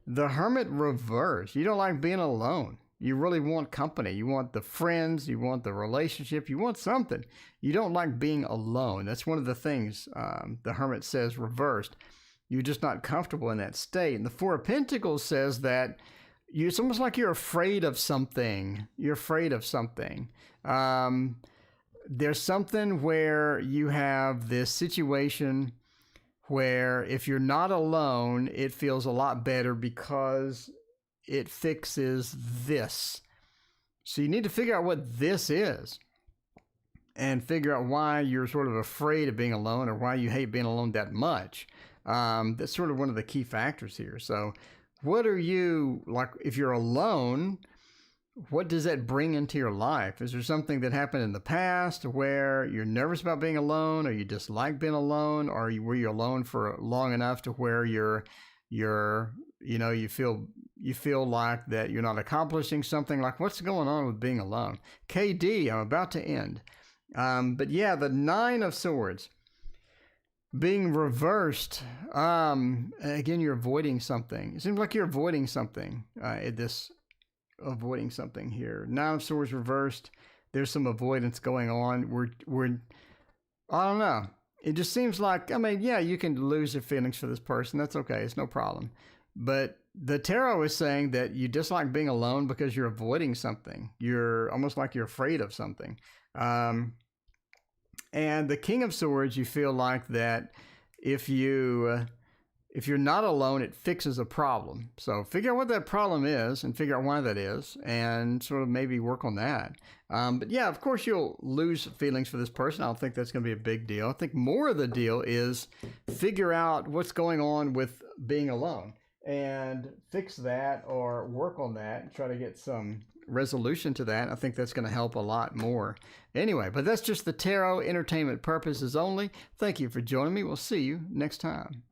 The Hermit reverse. You don't like being alone. You really want company. You want the friends. You want the relationship. You want something. You don't like being alone. That's one of the things the Hermit says reversed. You're just not comfortable in that state. And the Four of Pentacles says that it's almost like you're afraid of something. You're afraid of something. There's something where you have this situation where if you're not alone, it feels a lot better because it fixes this. So you need to figure out what this is and figure out why you're sort of afraid of being alone or why you hate being alone that much. That's sort of one of the key factors here. So what are you, like, if you're alone, what does that bring into your life? Is there something that happened in the past where you're nervous about being alone, or you dislike being alone, or were you alone for long enough to where you feel like that you're not accomplishing something? Like, what's going on with being alone? KD, I'm about to end. But yeah, the Nine of Swords being reversed. Again, you're avoiding something. It seems like you're avoiding something. Avoiding something here. Nine of Swords reversed. There's some avoidance going on. We're I don't know. It just seems like, I mean, yeah, you can lose your feelings for this person. That's okay. It's no problem. But the tarot is saying that you dislike being alone because you're avoiding something. You're almost like you're afraid of something. And the King of Swords, you feel like that if you're not alone, it fixes a problem. So figure out what that problem is and figure out why that is and sort of maybe work on that. But yeah, of course, you'll lose feelings for this person. I don't think that's going to be a big deal. I think more of the deal is figure out what's going on with being alone and fix that or work on that and try to get some resolution to that. I think that's going to help a lot more. Anyway, but that's just the tarot, entertainment purposes only. Thank you for joining me. We'll see you next time.